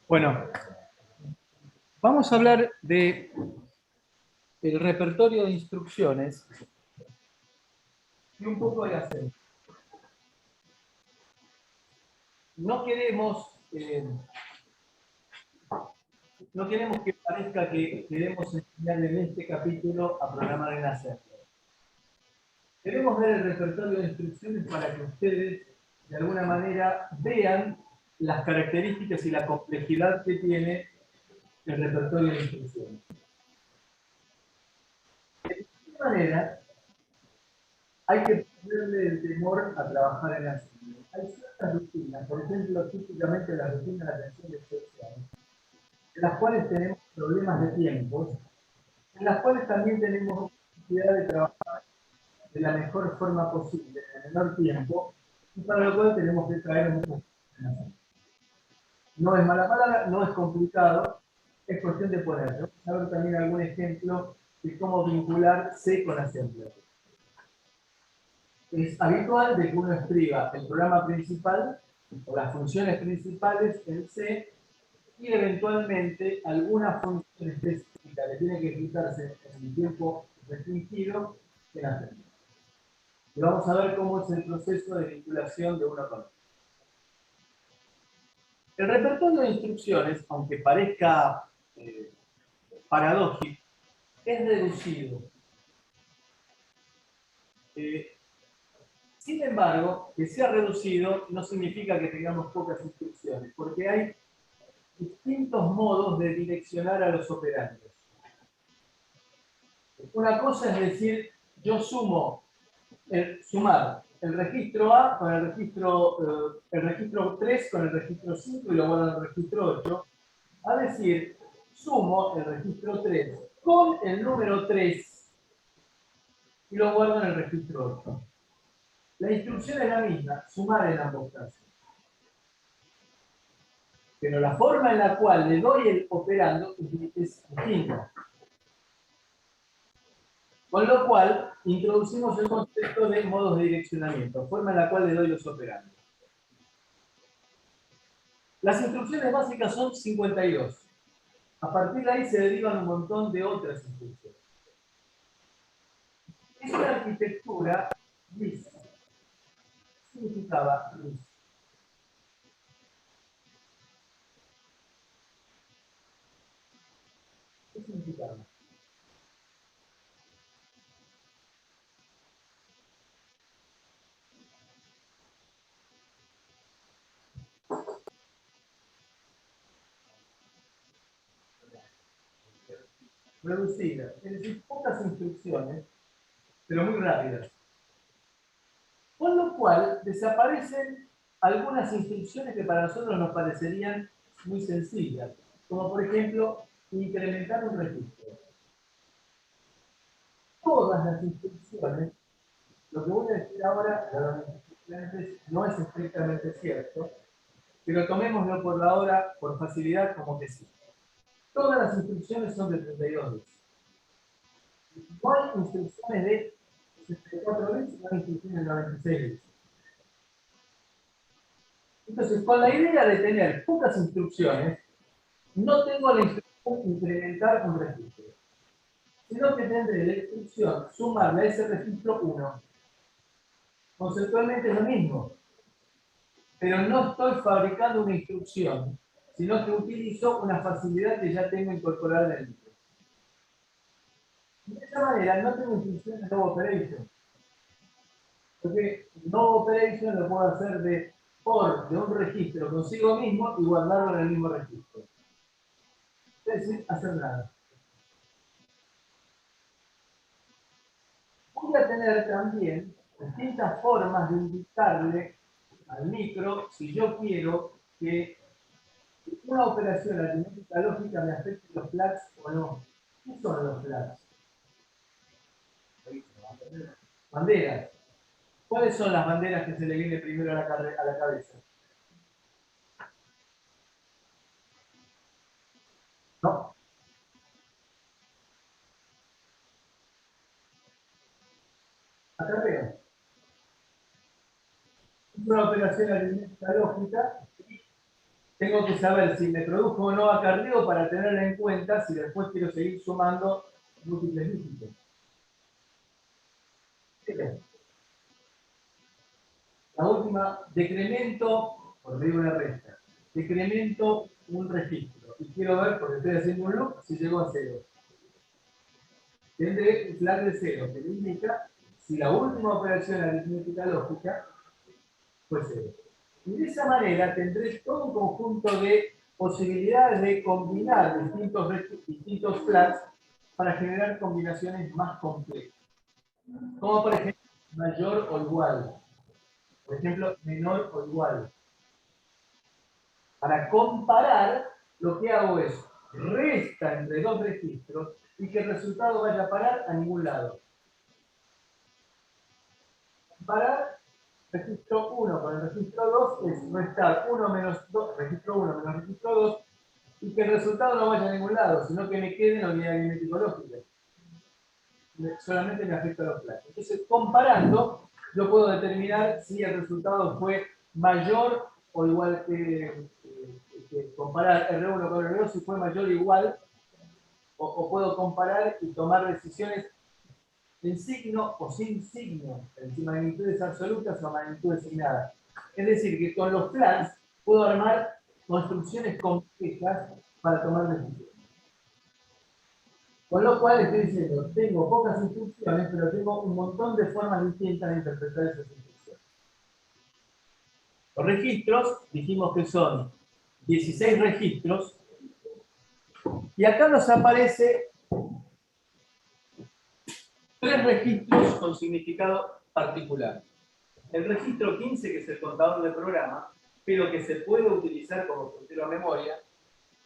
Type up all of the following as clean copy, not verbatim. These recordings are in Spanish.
Bueno, vamos a hablar de el repertorio de instrucciones y un poco de acento. No queremos, no queremos que parezca que queremos enseñar en este capítulo a programar en Assembler. Queremos ver el repertorio de instrucciones para que ustedes, de alguna manera, vean las características y la complejidad que tiene el repertorio de instrucciones. De qué manera hay que ponerle el temor a trabajar en Assembler. Hay ciertas rutinas, por ejemplo, típicamente la rutina de atención especial, en las cuales tenemos problemas de tiempos, en las cuales también tenemos necesidad de trabajar de la mejor forma posible, en el menor tiempo, y para lo cual tenemos que traer muchas cosas. No es mala palabra, no es complicado, es cuestión de ponerlo. Vamos a ver también algún ejemplo de cómo vincular C con Assembler. Es habitual de que uno escriba el programa principal o las funciones principales en C y eventualmente alguna función específica que tiene que ejecutarse en un tiempo restringido en Assembler. Y vamos a ver cómo es el proceso de vinculación de uno con otro. El repertorio de instrucciones, aunque parezca paradójico, es reducido. Sin embargo, que sea reducido no significa que tengamos pocas instrucciones, porque hay distintos modos de direccionar a los operandos. Una cosa es decir, yo sumar el registro A con el registro 3 con el registro 5 y lo guardo en el registro 8, a decir, sumo el registro 3 con el número 3 y lo guardo en el registro 8. La instrucción es la misma, sumar en ambos casos. Pero la forma en la cual le doy el operando es distinta. Con lo cual, introducimos el concepto de modos de direccionamiento, forma en la cual le doy los operandos. Las instrucciones básicas son 52. A partir de ahí se derivan un montón de otras instrucciones. Esta arquitectura, LIS, significaba LIS. ¿Qué significaba? Reducida, es decir, pocas instrucciones, pero muy rápidas. Con lo cual, desaparecen algunas instrucciones que para nosotros nos parecerían muy sencillas, como por ejemplo, incrementar un registro. Todas las instrucciones, lo que voy a decir ahora, no es estrictamente cierto, pero tomémoslo por la hora, por facilidad, como que sí. Todas las instrucciones son de 32 bits. No hay instrucciones de 64 bits, no hay instrucciones de 96 bits. Entonces, con la idea de tener pocas instrucciones, no tengo la instrucción incrementar un registro, sino que tendré la instrucción sumarle a ese registro 1. Conceptualmente es lo mismo, pero no estoy fabricando una instrucción, sino que utilizo una facilidad que ya tengo incorporada en el micro. De esta manera no tengo instrucciones de no operation, porque no operation lo puedo hacer de un registro consigo mismo y guardarlo en el mismo registro. Es decir, hacer nada. Voy a tener también distintas formas de indicarle al micro si yo quiero que una operación aritmética lógica me afecte los flags o no. ¿Qué son los flags? Banderas. ¿Cuáles son las banderas que se le viene primero a la cabeza? No. Acarreo. Es una operación aritmética lógica tengo que saber si me produjo o no acarreo para tenerla en cuenta si después quiero seguir sumando múltiples dígitos. La última, decremento, por medio de una resta, decremento un registro. Y quiero ver, porque estoy haciendo un loop, si llegó a 0. Tendré un flag de 0, que me indica si la última operación aritmética lógica fue 0. Y de esa manera tendré todo un conjunto de posibilidades de combinar distintos flags para generar combinaciones más complejas. Como por ejemplo, mayor o igual. Por ejemplo, menor o igual. Para comparar, lo que hago es resta entre dos registros y que el resultado vaya a parar a ningún lado. Comparar registro 1 con el registro 2 es restar 1 menos 2, registro 1 menos registro 2, y que el resultado no vaya a ningún lado, sino que me quede en la unidad aritmético lógica. Solamente me afecta a los flags. Entonces, comparando, yo puedo determinar si el resultado fue mayor o igual que comparar R1 con R2, si fue mayor o igual, o puedo comparar y tomar decisiones en signo o sin signo, en magnitudes absolutas o magnitudes signadas. Es decir, que con los flags puedo armar construcciones complejas para tomar decisiones. Con lo cual estoy diciendo, tengo pocas instrucciones, pero tengo un montón de formas distintas de interpretar esas instrucciones. Los registros, dijimos que son 16 registros, y acá nos aparece 3 registros con significado particular. El registro 15, que es el contador de programa, pero que se puede utilizar como puntero a memoria.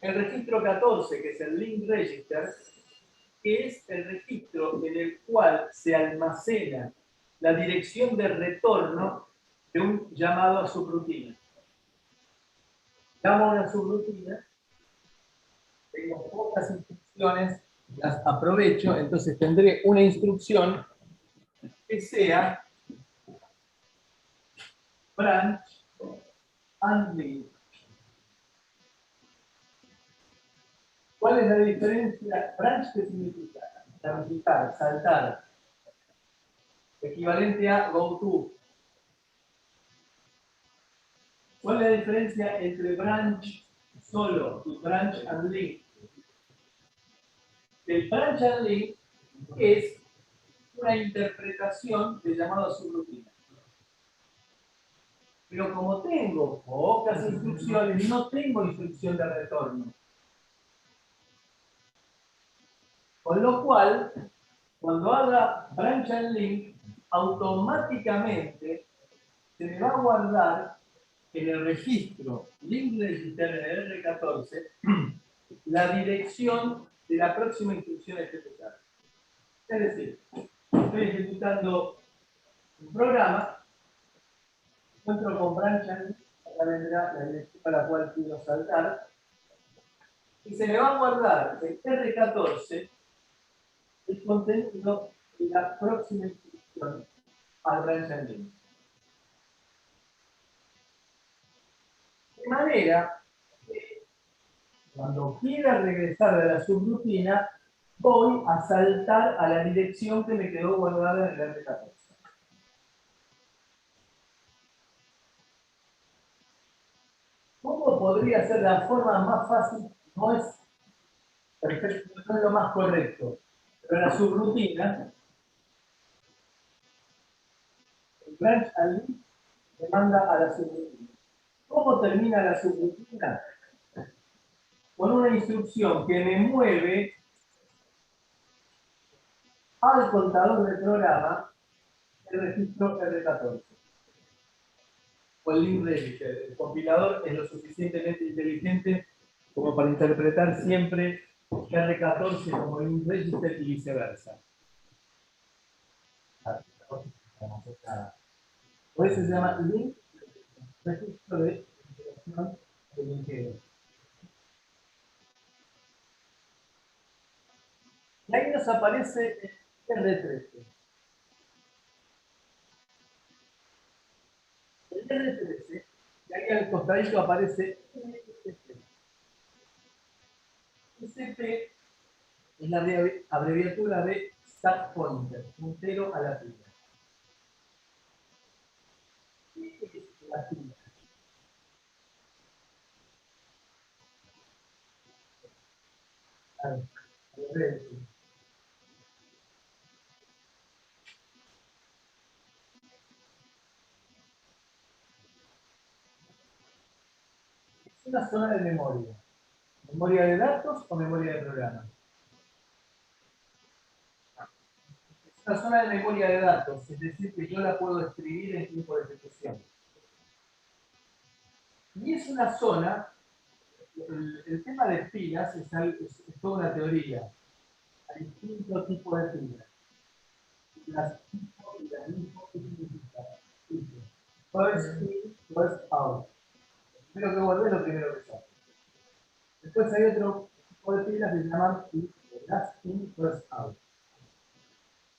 El registro 14, que es el link register, que es el registro en el cual se almacena la dirección de retorno de un llamado a subrutina. Llamo a una subrutina, tengo pocas instrucciones, las aprovecho, entonces tendré una instrucción que sea branch and link. ¿Cuál es la diferencia? Branch, ¿qué significa? Ramificar, saltar. Equivalente a go to. ¿Cuál es la diferencia entre branch solo y branch and link? El branch and link es una interpretación de llamado a subrutina. Pero como tengo pocas instrucciones, no tengo instrucción de retorno. Con lo cual, cuando haga branch and link, automáticamente se me va a guardar en el registro link register en el R14 la dirección de la próxima instrucción ejecutada. Es decir, estoy ejecutando un programa, encuentro con branch and link, acá vendrá la dirección a la cual quiero saltar, y se me va a guardar en R14 el contenido de la próxima instrucción al branch and link. De manera que cuando quiera regresar de la subrutina, voy a saltar a la dirección que me quedó guardada en el R14. ¿Cómo podría ser la forma más fácil? No es perfecto, no es lo más correcto, pero la subrutina, el branch and link, me manda a la subrutina. ¿Cómo termina la subrutina? Con una instrucción que me mueve al contador del programa el registro R14. O el link register. El compilador es lo suficientemente inteligente como para interpretar siempre R14 como link register y viceversa. Por eso se llama link registro de interacción de linkeo. Y ahí nos aparece el R13. El R13, y ahí al costadito aparece es la abreviatura de stack pointer, puntero a la pila. ¿Qué es la pila? Es una zona de memoria. ¿Memoria de datos o memoria de programa? Es una zona de memoria de datos, es decir, que yo la puedo escribir en tiempo de ejecución. Y es una zona, el tema de pilas es toda una teoría. Hay distintos tipos de pilas. Las tipo y las LIFO, ¿qué significa? First in, first out. Primero que vuelve, lo primero que sale. Después hay otro tipo de pilas que se llaman last in, first out.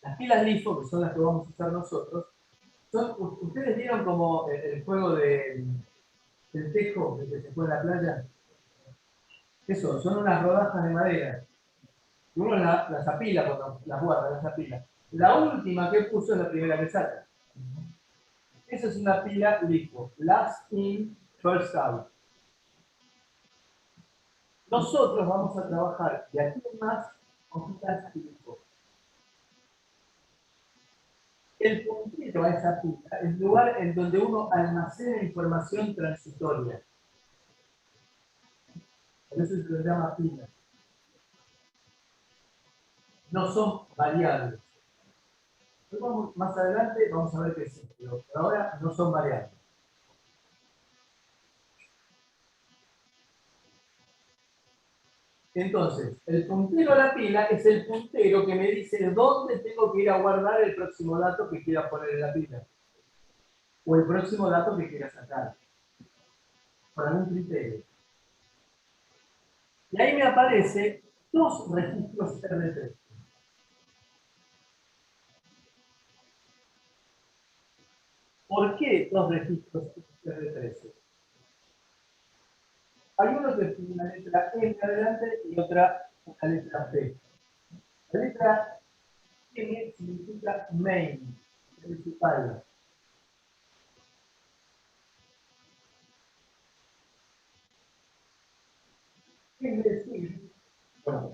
Las pilas LIFO, que son las que vamos a usar nosotros, ustedes vieron como el juego del tejo que se fue en la playa. Eso, son unas rodajas de madera. Uno las apila cuando las guarda, las apila. La última que puso es la primera que saca. Esa es una pila LIFO. Last in, first out. Nosotros vamos a trabajar de aquí en más con pilas LIFO. El puntero a esa pila es el lugar en donde uno almacena información transitoria. Por eso se le llama pila. No son variables. Luego, más adelante vamos a ver qué sí, pero por ahora no son variables. Entonces, el puntero a la pila es el puntero que me dice dónde tengo que ir a guardar el próximo dato que quiera poner en la pila. O el próximo dato que quiera sacar. Por algún criterio. Y ahí me aparecen dos registros R3. ¿Por qué dos registros R13? Hay uno que tiene una letra M adelante y otra una letra P. La letra M significa main, principal. ¿Qué quiere decir? Bueno,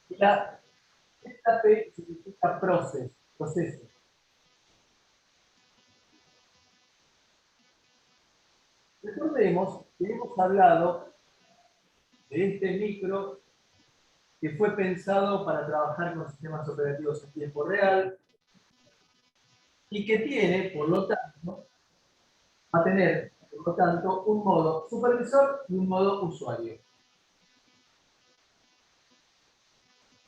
la letra P significa proceso. Recordemos que hemos hablado de este micro que fue pensado para trabajar con sistemas operativos en tiempo real y que tiene, por lo tanto, va a tener, por lo tanto, un modo supervisor y un modo usuario.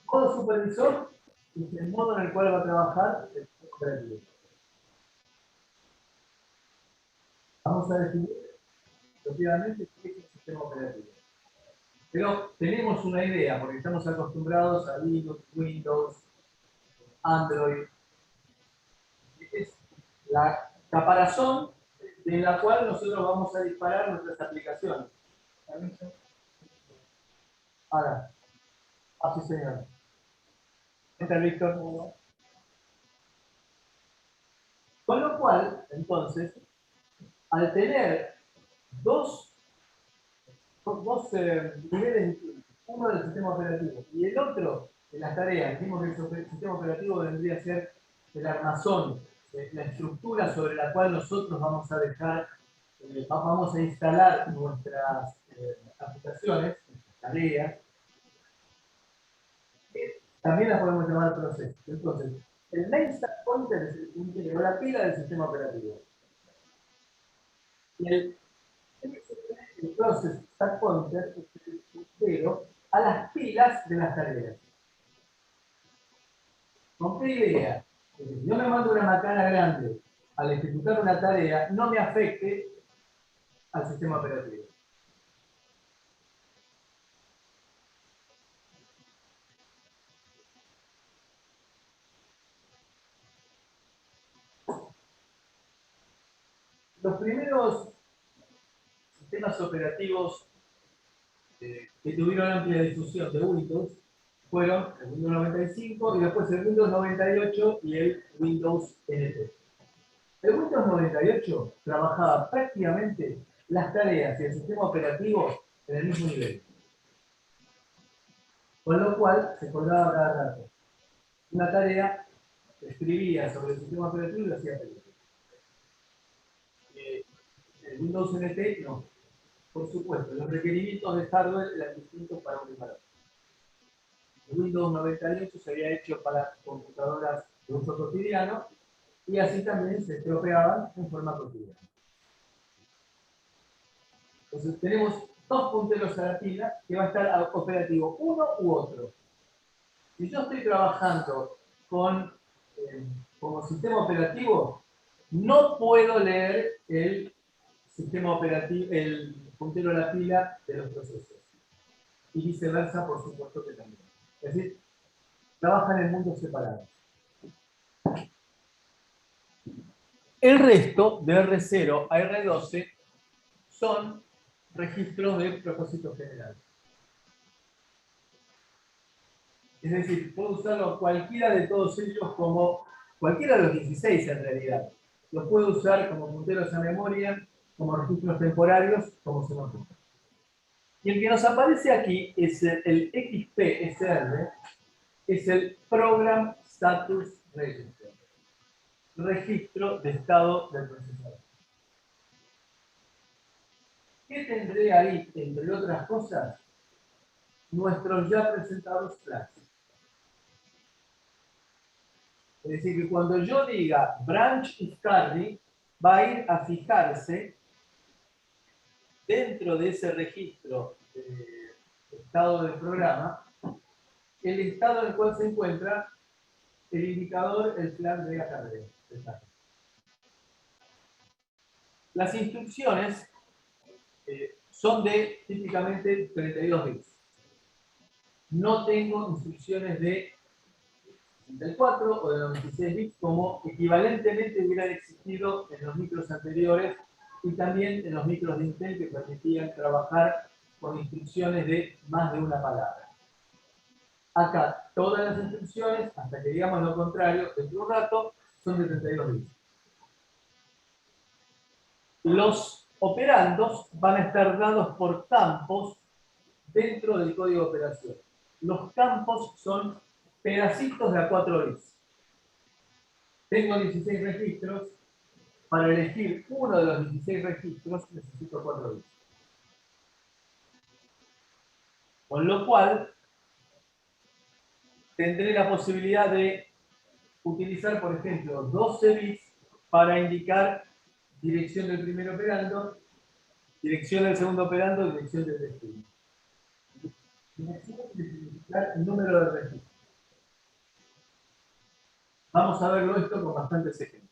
Modo supervisor es el modo en el cual va a trabajar el sistema operativo. Vamos a definir efectivamente qué es el sistema operativo. Pero tenemos una idea, porque estamos acostumbrados a Linux, Windows, Android. Es la caparazón en la cual nosotros vamos a disparar nuestras aplicaciones. Ahora, así señor. Entra Víctor. Con lo cual, entonces, al tener dos niveles, uno del sistema operativo y el otro de las tareas, dijimos que el sistema operativo vendría a ser el armazón, la estructura sobre la cual nosotros vamos a dejar, vamos a instalar nuestras aplicaciones, nuestras tareas, también las podemos llamar procesos. Entonces, el main stack pointer es el puntero, la pila del sistema operativo. Y el process stack pointer es el puntero a las pilas de las tareas. ¿Con qué idea? Que si yo me mando una macana grande al ejecutar una tarea, no me afecte al sistema operativo. Los primeros sistemas operativos que tuvieron amplia difusión de Windows fueron el Windows 95 y después el Windows 98 y el Windows NT. El Windows 98 trabajaba prácticamente las tareas y el sistema operativo en el mismo nivel. Con lo cual se colgaba cada rato. Una tarea, escribía sobre el sistema operativo y lo hacía feliz. El Windows NT no. Por supuesto, los requerimientos de hardware eran distintos para un y para otro. El Windows 98 se había hecho para computadoras de uso cotidiano y así también se estropeaban en forma cotidiana. Entonces tenemos dos punteros a la pila que va a estar operativo uno u otro. Si yo estoy trabajando como sistema operativo, no puedo leer el sistema operativo, el puntero a la pila de los procesos. Y viceversa, por supuesto que también. Es decir, trabajan en mundos separados. El resto, de R0 a R12, son registros de propósito general. Es decir, puedo usarlo cualquiera de todos ellos como, cualquiera de los 16 en realidad. Los puedo usar como punteros a memoria, como registros temporarios, como se nos gusta. Y el que nos aparece aquí es el XPSR, es el Program Status Register, registro de estado del procesador. ¿Qué tendré ahí, entre otras cosas? Nuestros ya presentados flags. Es decir, que cuando yo diga branch is carry, va a ir a fijarse dentro de ese registro de estado del programa el estado en el cual se encuentra el indicador, el flag de acarreo. Las instrucciones son de típicamente 32 bits. No tengo instrucciones de 64 o de 96 bits como equivalentemente hubieran existido en los micros anteriores y también en los micros de Intel que permitían trabajar con instrucciones de más de una palabra. Acá todas las instrucciones, hasta que digamos lo contrario, dentro de un rato, son de 32 bits. Los operandos van a estar dados por campos dentro del código de operación. Los campos son pedacitos de a 4 bits. Tengo 16 registros. Para elegir uno de los 16 registros necesito 4 bits. Con lo cual, tendré la posibilidad de utilizar, por ejemplo, 12 bits para indicar dirección del primer operando, dirección del segundo operando y dirección del destino. Dirección de significar el número de registros. Vamos a verlo esto con bastantes ejemplos.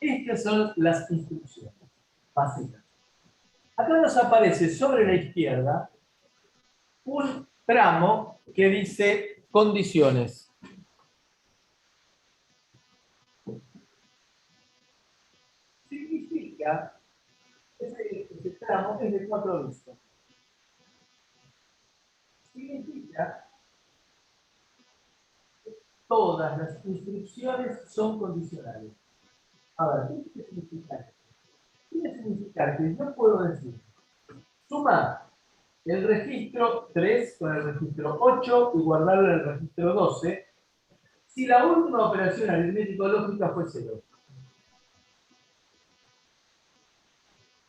Estas son las instrucciones básicas. Acá nos aparece sobre la izquierda un tramo que dice condiciones. Significa que ese tramo es de 4 bits. Significa que todas las instrucciones son condicionales. Ahora, ¿qué significa esto? Quiere significar que yo puedo decir suma el registro 3 con el registro 8 y guardarlo en el registro 12 si la última operación aritmético-lógica fue 0.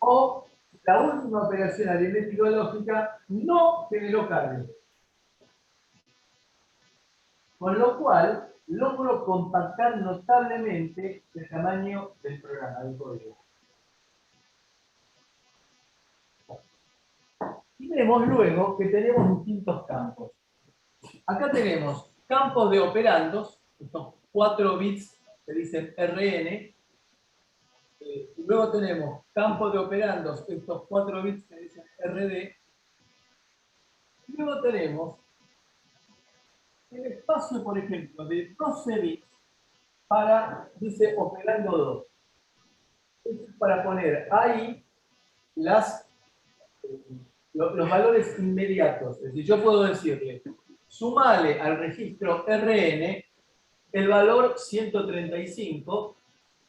O la última operación aritmético-lógica no generó cambio. Con lo cual, logro compactar notablemente el tamaño del programa, del código. Y vemos luego que tenemos distintos campos. Acá tenemos campos de operandos, estos 4 bits que dicen RN. Luego tenemos campos de operandos, estos 4 bits que dicen RD. Y luego tenemos el espacio, por ejemplo, de 12 bits para, dice, operando 2. Esto es para poner ahí las los valores inmediatos. Es decir, yo puedo decirle, sumale al registro RN el valor 135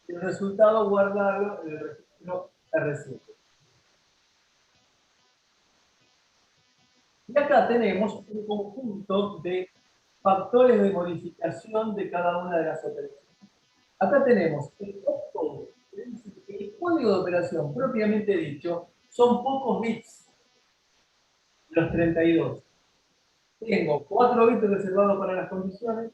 y el resultado guardarlo en el registro R7. Y acá tenemos un conjunto de factores de modificación de cada una de las operaciones. Acá tenemos el opcode, es decir, el código de operación propiamente dicho son pocos bits, los 32. Tengo 4 bits reservados para las condiciones,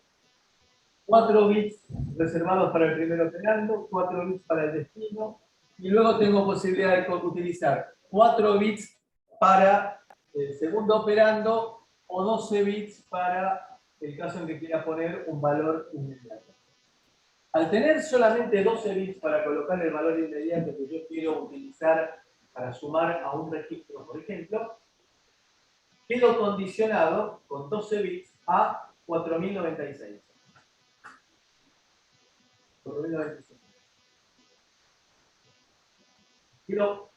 4 bits reservados para el primer operando, 4 bits para el destino, y luego tengo posibilidad de utilizar 4 bits para el segundo operando o 12 bits para el caso en que quiera poner un valor inmediato. Al tener solamente 12 bits para colocar el valor inmediato que yo quiero utilizar para sumar a un registro, por ejemplo, quedo condicionado con 12 bits a 4096. 4096. Quiero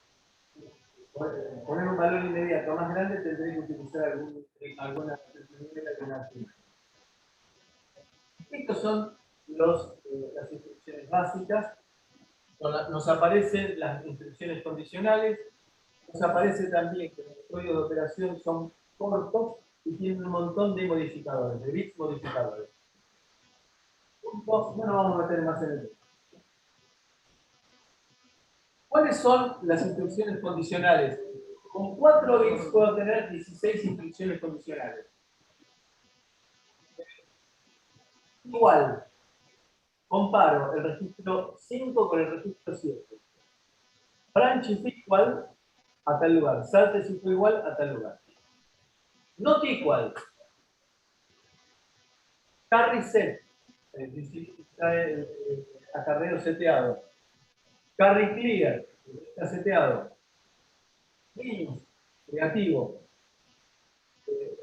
poner un valor inmediato más grande, tendré que utilizar alguna alternativa. Estos son las instrucciones básicas. Nos aparecen las instrucciones condicionales. Nos aparece también que los códigos de operación son cortos y tienen un montón de modificadores, de bits modificadores. No nos vamos a meter más en el tema. ¿Cuáles son las instrucciones condicionales? Con 4 bits puedo tener 16 instrucciones condicionales. Igual, comparo el registro 5 con el registro 7. Branch is equal a tal lugar. Salt es igual a tal lugar. Not equal. Carry set. Está el acarreo seteado. Carry clear. Está seteado. Minus. Negativo.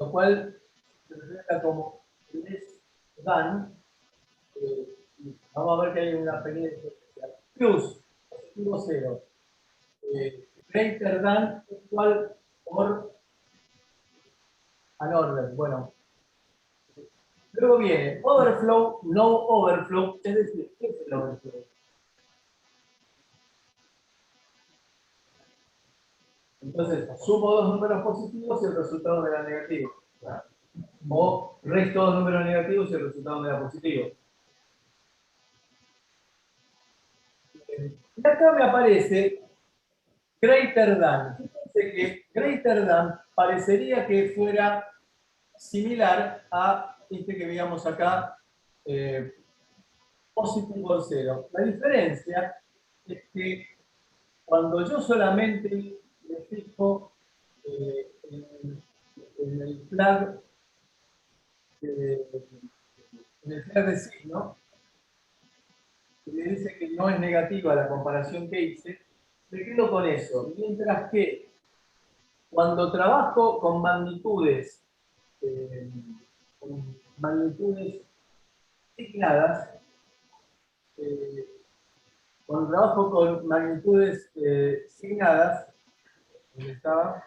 Lo cual se presenta como less than. Vamos a ver que hay una pequeña diferencia. Plus. Positivo 0. Greater than equal or an order. Bueno. Luego viene overflow, no overflow. Es decir, ¿qué es el overflow? Entonces, sumo dos números positivos y el resultado me da negativo. O resto dos números negativos y el resultado me da positivo. Y acá me aparece greater than. Fíjense que greater than parecería que fuera similar a este que veíamos acá, positivo 0. La diferencia es que cuando yo solamente me fijo en el flag de signo, que me dice que no es negativa la comparación que hice, me quedo con eso. Mientras que cuando trabajo con magnitudes asignadas, cuando trabajo con magnitudes asignadas, ¿dónde estaba?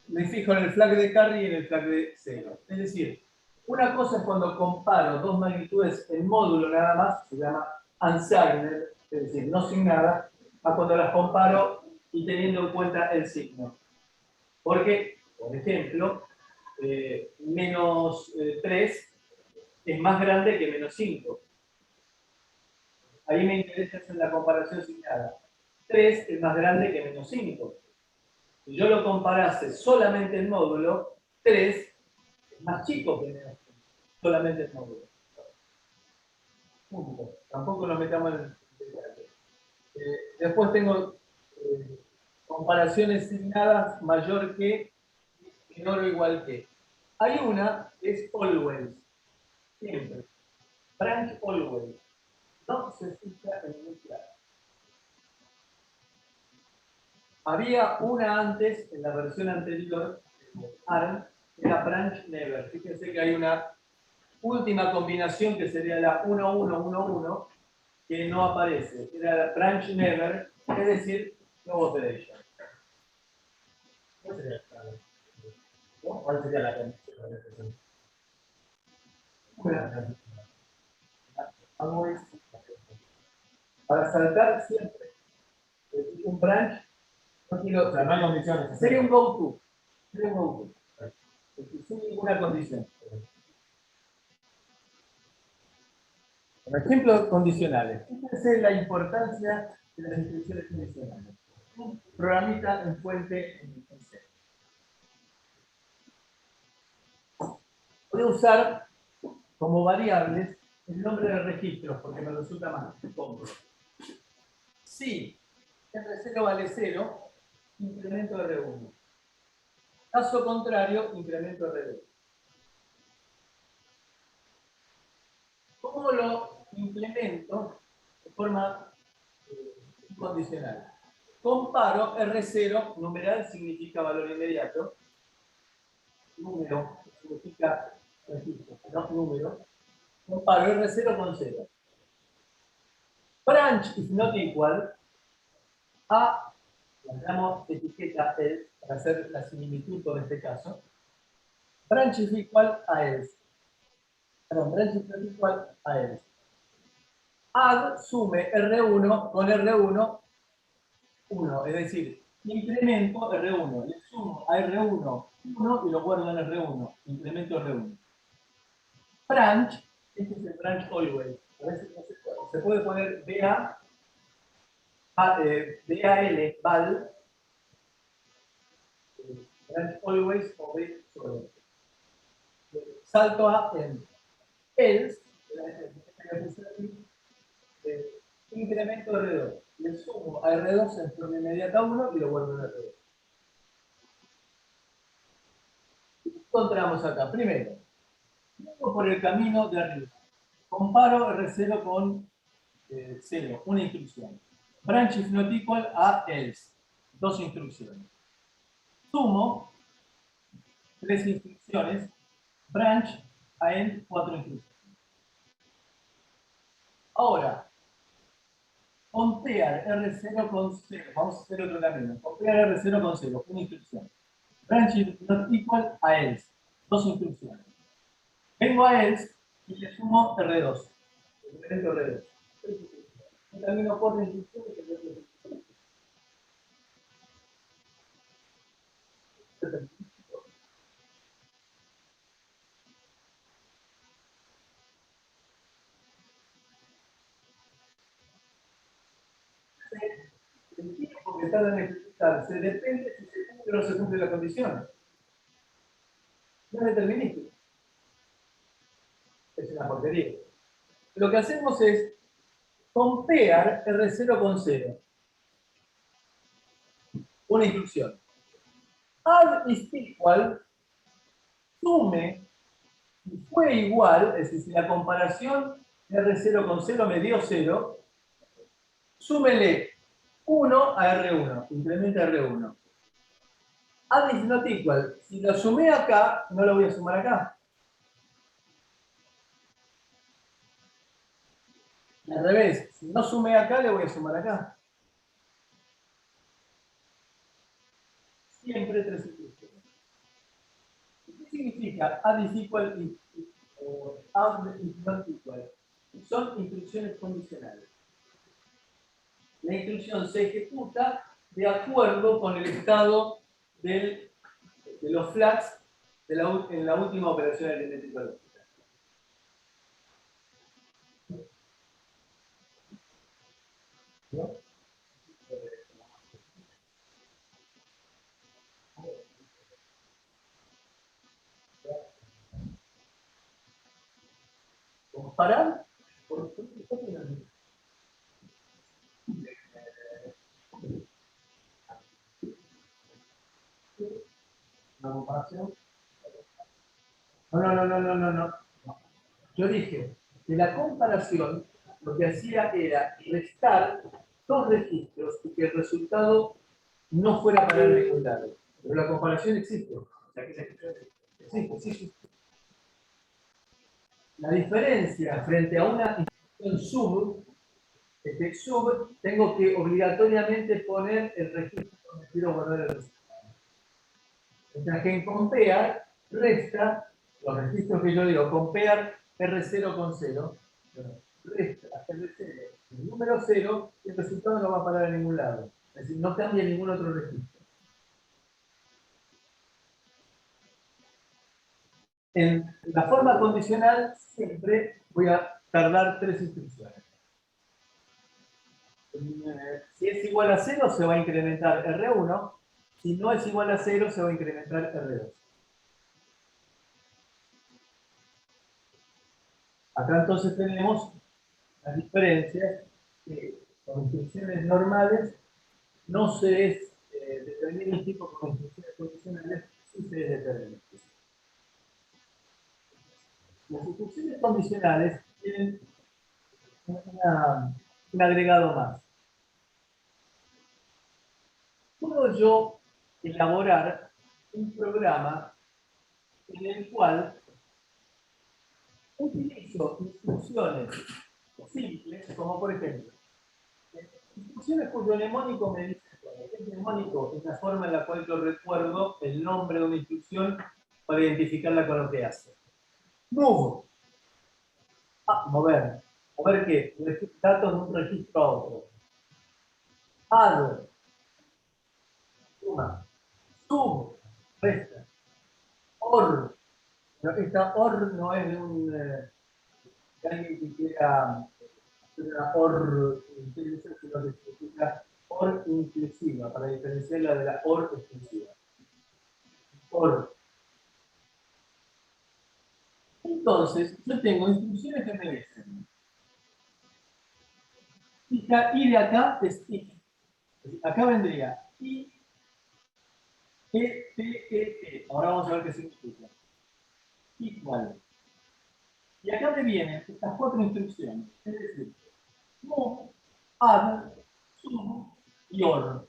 Me fijo en el flag de carry y en el flag de 0. Es decir, una cosa es cuando comparo dos magnitudes en módulo nada más, se llama unsigned, es decir, no signada, a cuando las comparo y teniendo en cuenta el signo. Porque, por ejemplo, menos 3 es más grande que menos 5. Ahí me interesa hacer la comparación signada. 3 es más grande que menos 5. Si yo lo comparase solamente el módulo, 3 es más chico que menos 5. Solamente el módulo. Punto. Tampoco nos metamos en el detalle. Después tengo comparaciones signadas mayor que, menor o igual que. Hay una que es always. Siempre. Branch always. No se cita en ningún claro. Había una antes, en la versión anterior, ARM, que era branch never. Fíjense que hay una última combinación que sería la 1111, que no aparece. Era la branch never, es decir, no operation. ¿Cuál sería la clave? ¿Cuál sería la condición? Para saltar siempre. Un branch, no quiero. O sea, no hay condiciones. Sería un go-to. Sería un go-to. Sin ninguna condición. Por ejemplo, condicionales. Fíjense la importancia de las instrucciones condicionales. Un programita en fuente en C. Voy a usar como variables el nombre de registros porque me resulta más cómodo. Si R0 vale 0, incremento R1. Caso contrario, incremento R2. ¿Cómo lo implemento de forma incondicional? Comparo R0, numeral significa valor inmediato, número significa registro, no número. Comparo R0 con 0. Branch is not equal a, la llamo etiqueta else para hacer la similitud con este caso. Branch is equal a else. Perdón, branch is not equal a else. Add sume R1 con R1, 1, es decir, incremento R1, le sumo a R1 1 y lo guardo en R1, incremento R1. Branch, este es el branch always. A veces no se puede poner BA, BAL, val, branch always o B solo. Salto a else, incremento R2. Le sumo a R2 en forma inmediata 1 y lo vuelvo en R2. ¿Qué encontramos acá? Primero, por el camino de arriba. Comparo R0 con 0, una instrucción. Branch is not equal a else, dos instrucciones. Sumo 3 instrucciones, branch a end 4 instrucciones. Ahora, compare R0 con 0, vamos a hacer otro camino. Compare R0 con 0, una instrucción. Branch is not equal a else, dos instrucciones. Vengo a else y le sumo R2. R2. Un camino 4 instrucciones que el tiempo que tarda en ejecutarse depende si se cumple o no se cumple la condición. No es determinístico. Es una porquería. Lo que hacemos es compare R0 con 0. Una instrucción. Add is equal, sume, y fue igual, es decir, si la comparación de R0 con 0 me dio 0, súmele 1 a R1, incrementa R1. Add is not equal, si lo sumé acá, no lo voy a sumar acá. Y al revés, si no sumé acá, le voy a sumar acá. Siempre 3 instrucciones. ¿Qué significa add is equal o add is not equal? Son instrucciones condicionales. La instrucción se ejecuta de acuerdo con el estado de los flags en la última operación aritmética lógica. ¿No? Comparar por una comparación. No. Yo dije que la comparación lo que hacía era restar dos registros y que el resultado no fuera para el ningún lado. Pero la comparación existe. O sea, que existe. La diferencia frente a una instrucción sub, tengo que obligatoriamente poner el registro donde quiero guardar el resultado. Mientras que en compare resta los registros que yo digo, compare R0 con 0, resta R0 el número 0 y el resultado no va a parar a ningún lado. Es decir, no cambia ningún otro registro. En la forma condicional siempre voy a tardar 3 instrucciones. Si es igual a 0 se va a incrementar R1, si no es igual a 0 se va a incrementar R2. Acá entonces tenemos las diferencias que con instrucciones normales no se es determinístico, con instrucciones condicionales sí se es determinístico. Las instrucciones condicionales tienen un agregado más. Puedo yo elaborar un programa en el cual utilizo instrucciones simples, como por ejemplo, instrucciones cuyo mnemónico me dice, el mnemónico es la forma en la cual yo recuerdo el nombre de una instrucción para identificarla con lo que hace. Move. Mover. ¿Mover qué? Datos de un registro a otro. Add. Suma. Sub. Resta. OR. Pero esta OR no es de alguien que quiera una OR inclusiva, sino que significa OR inclusiva, para diferenciarla de la OR exclusiva. OR. Entonces, yo tengo instrucciones que me dicen. Y de acá es if. Acá vendría I, E, T, E, E. Ahora vamos a ver qué significa. Igual. Y acá me vienen estas 4 instrucciones. Es decir, move, add, sum y OR.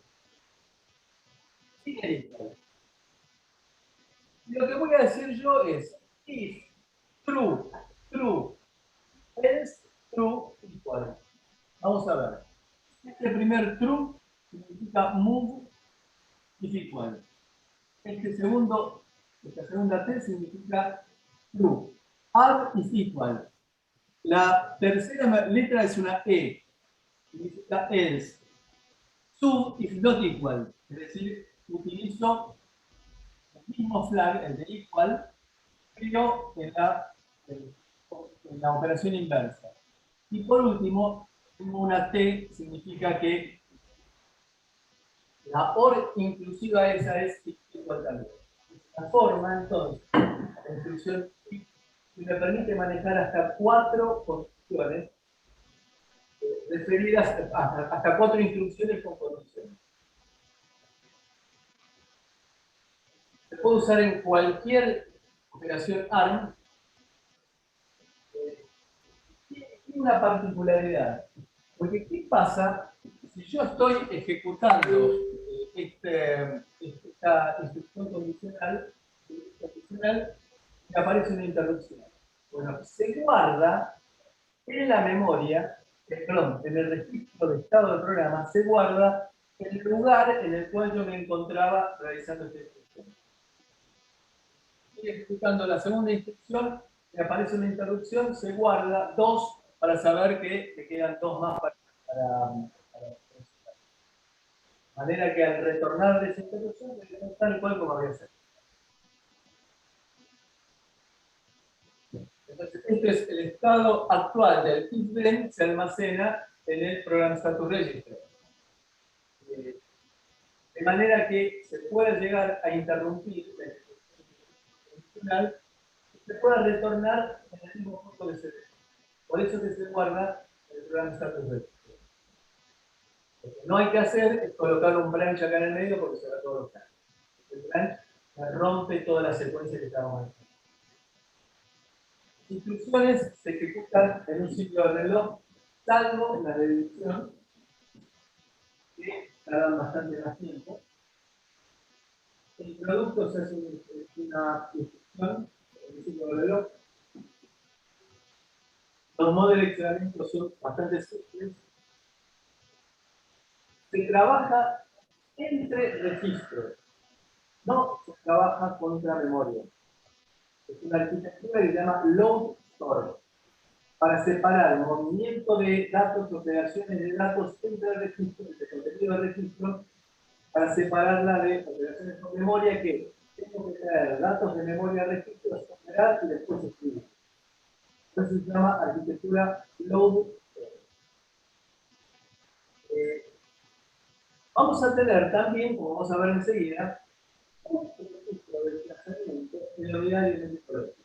Y equal. Y lo que voy a decir yo es if, true, true, else, true, equal. Vamos a ver. Este primer true significa move is equal. Esta segunda T significa true. Add is equal. La tercera letra es una E, significa else. Sum is not equal, es decir, utilizo el mismo flag, el de equal, pero en la operación inversa. Y por último, tengo una T, significa que la OR inclusiva esa es igual también. La forma, entonces, la instrucción me permite manejar hasta 4 condiciones referidas hasta 4 instrucciones con condiciones. Se puede usar en cualquier operación ARM. Tiene una particularidad. Porque, ¿qué pasa si yo estoy ejecutando esta instrucción condicional y aparece una interrupción? Bueno, se guarda en la memoria, perdón, en el registro de estado del programa, se guarda el lugar en el cual yo me encontraba realizando esta instrucción. Estoy ejecutando la segunda instrucción, me aparece una interrupción, se guarda 2 para saber que te quedan 2 más para funcionar. De manera que al retornar de esa interrupción, me queda tal cual como había sido. Entonces, este es el estado actual del if-then, se almacena en el Program Status Register. De manera que se pueda llegar a interrumpir la ejecución funcional y se pueda retornar en el mismo punto de servicio. Por eso que se guarda el Program Status Register. Lo que no hay que hacer es colocar un branch acá en el medio porque se va todo los cambios. El branch rompe toda la secuencia que estábamos haciendo. Las instrucciones se ejecutan en un ciclo de reloj, salvo en la de división, que tardan bastante más tiempo. El producto se hace una instrucción en el ciclo de reloj. Los modos de eleccionamiento son bastante simples. Se trabaja entre registros. no se trabaja contra memoria. Es una arquitectura que se llama load store, para separar el movimiento de datos, operaciones de datos entre registros, de contenido de registro, para separarla de operaciones con memoria que tengo que traer datos de memoria a registros, operar y después escribir. Entonces se llama arquitectura load store. Vamos a tener también, como vamos a ver enseguida, un registro de desplazamiento en la unidad de metodología.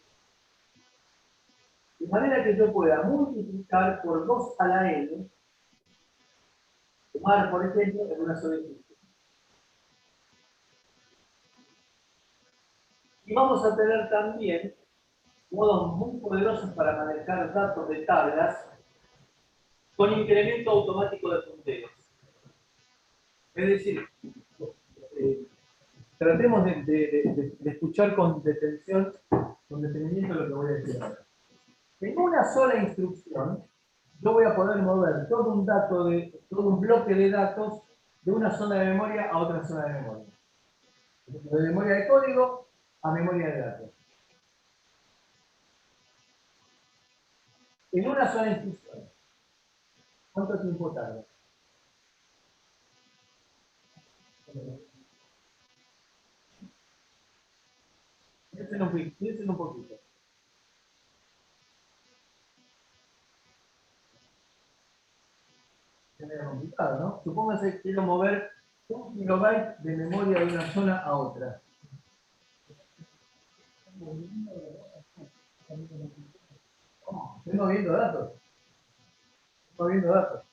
De manera que yo pueda multiplicar por 2 a la n, sumar, por ejemplo, en una sola instrucción. Y vamos a tener también modos muy poderosos para manejar datos de tablas con incremento automático de punteros. Es decir, tratemos de escuchar con detención, con detenimiento lo que voy a decir ahora. En una sola instrucción, yo voy a poder mover todo un dato todo un bloque de datos de una zona de memoria a otra zona de memoria. De memoria de código a memoria de datos. En una sola instrucción. ¿Cuánto tiempo tarda? Piensen un poquito. Es medio complicado, ¿no? Supóngase que quiero mover 1 kilobyte de memoria de una zona a otra. Estoy moviendo datos. Estoy moviendo datos.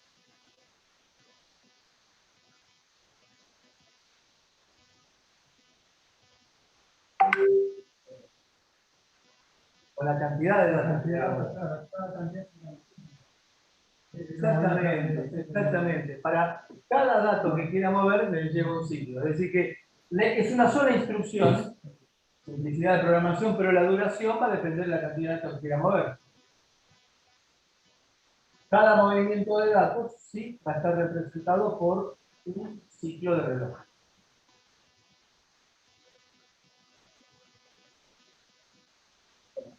Con la cantidad de datos. Exactamente, exactamente. Para cada dato que quiera mover, me lleva un ciclo. Es decir, que es una sola instrucción, simplicidad de programación, pero la duración va a depender de la cantidad de datos que quiera mover. Cada movimiento de datos, sí, va a estar representado por un ciclo de reloj.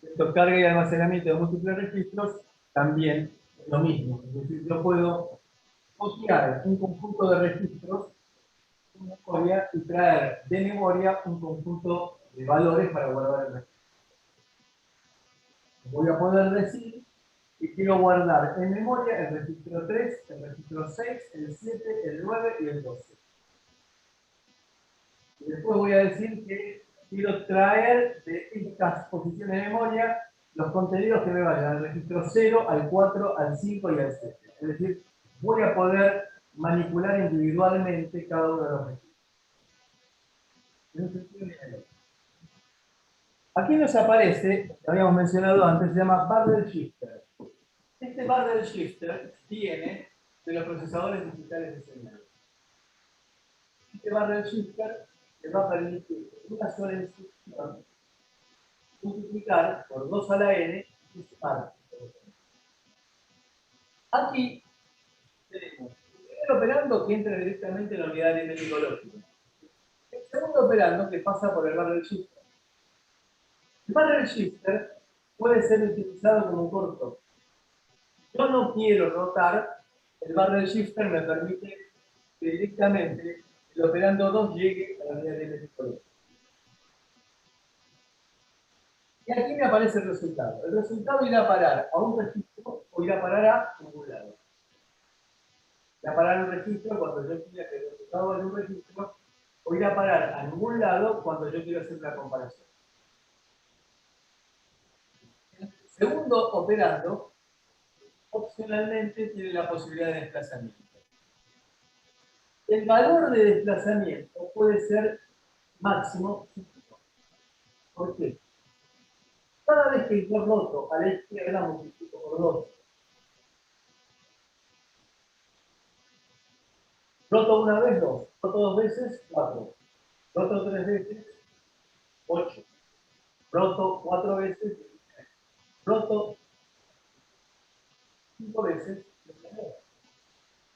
Esto, carga y almacenamiento de múltiples registros, también es lo mismo. Es decir, yo puedo copiar un conjunto de registros en memoria y traer de memoria un conjunto de valores para guardar el registro. Voy a poder decir que quiero guardar en memoria el registro 3, el registro 6, el 7, el 9 y el 12. Y después voy a decir que quiero traer de estas posiciones de memoria los contenidos que me vayan al registro 0, al 4, al 5 y al 7. Es decir, voy a poder manipular individualmente cada uno de los registros. Aquí nos aparece, que habíamos mencionado antes, se llama Barrel Shifter. Este Barrel Shifter viene de los procesadores digitales de señal. Este Barrel Shifter le va a permitir una sola instrucción multiplicar por 2 a la n y sumar. Aquí tenemos el primer operando que entra directamente en la unidad de metodológica. El segundo operando que pasa por el Barrel Shifter. El Barrel Shifter puede ser utilizado como corto. Yo no quiero rotar, el barrel shifter me permite que directamente el operando 2 llegue a la unidad de metodología. Y aquí me aparece el resultado. El resultado irá a parar a un registro o irá a parar a ningún lado. Irá a parar a un registro cuando yo quiera que el resultado vaya a un registro, o irá a parar a ningún lado cuando yo quiera hacer una comparación. El segundo operando, opcionalmente, tiene la posibilidad de desplazamiento. El valor de desplazamiento puede ser máximo. ¿Por qué? Cada vez que yo roto a la izquierda multiplico por 2. Roto una vez, 2. Roto 2 veces, 4. Roto 3 veces, 8. Roto 4 veces, 16. Roto 5 veces, 32.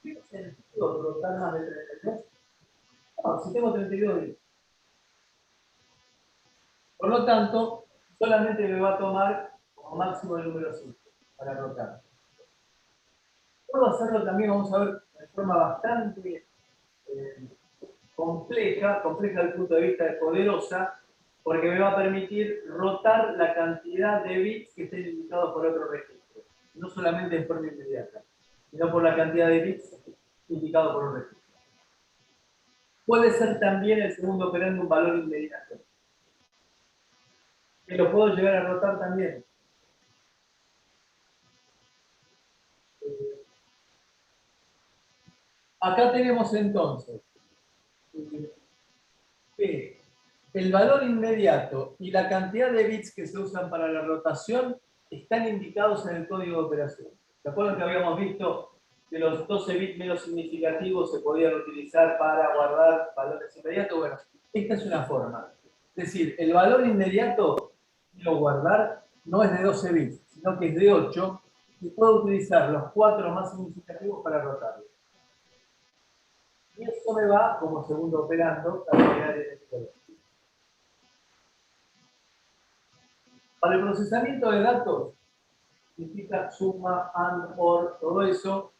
¿Tiene sentido rotar más de 32? No, si tengo 32 días. Por lo tanto, solamente me va a tomar como máximo el número 5 para rotar. Puedo hacerlo también, vamos a ver, de forma bastante compleja desde el punto de vista de poderosa, porque me va a permitir rotar la cantidad de bits que estén indicados por otro registro. No solamente en forma inmediata, sino por la cantidad de bits indicados por un registro. Puede ser también el segundo operando un valor inmediato, que lo puedo llegar a rotar también. Acá tenemos entonces que el valor inmediato y la cantidad de bits que se usan para la rotación están indicados en el código de operación. ¿Se acuerdan que habíamos visto que los 12 bits menos significativos se podían utilizar para guardar valores inmediatos? Bueno, esta es una forma. Es decir, el valor inmediato que quiero guardar no es de 12 bits, sino que es de 8 y puedo utilizar los 4 más significativos para rotarlo. Y eso me va como segundo operando a generar el color. Para el procesamiento de datos, significa suma, and, or, todo eso.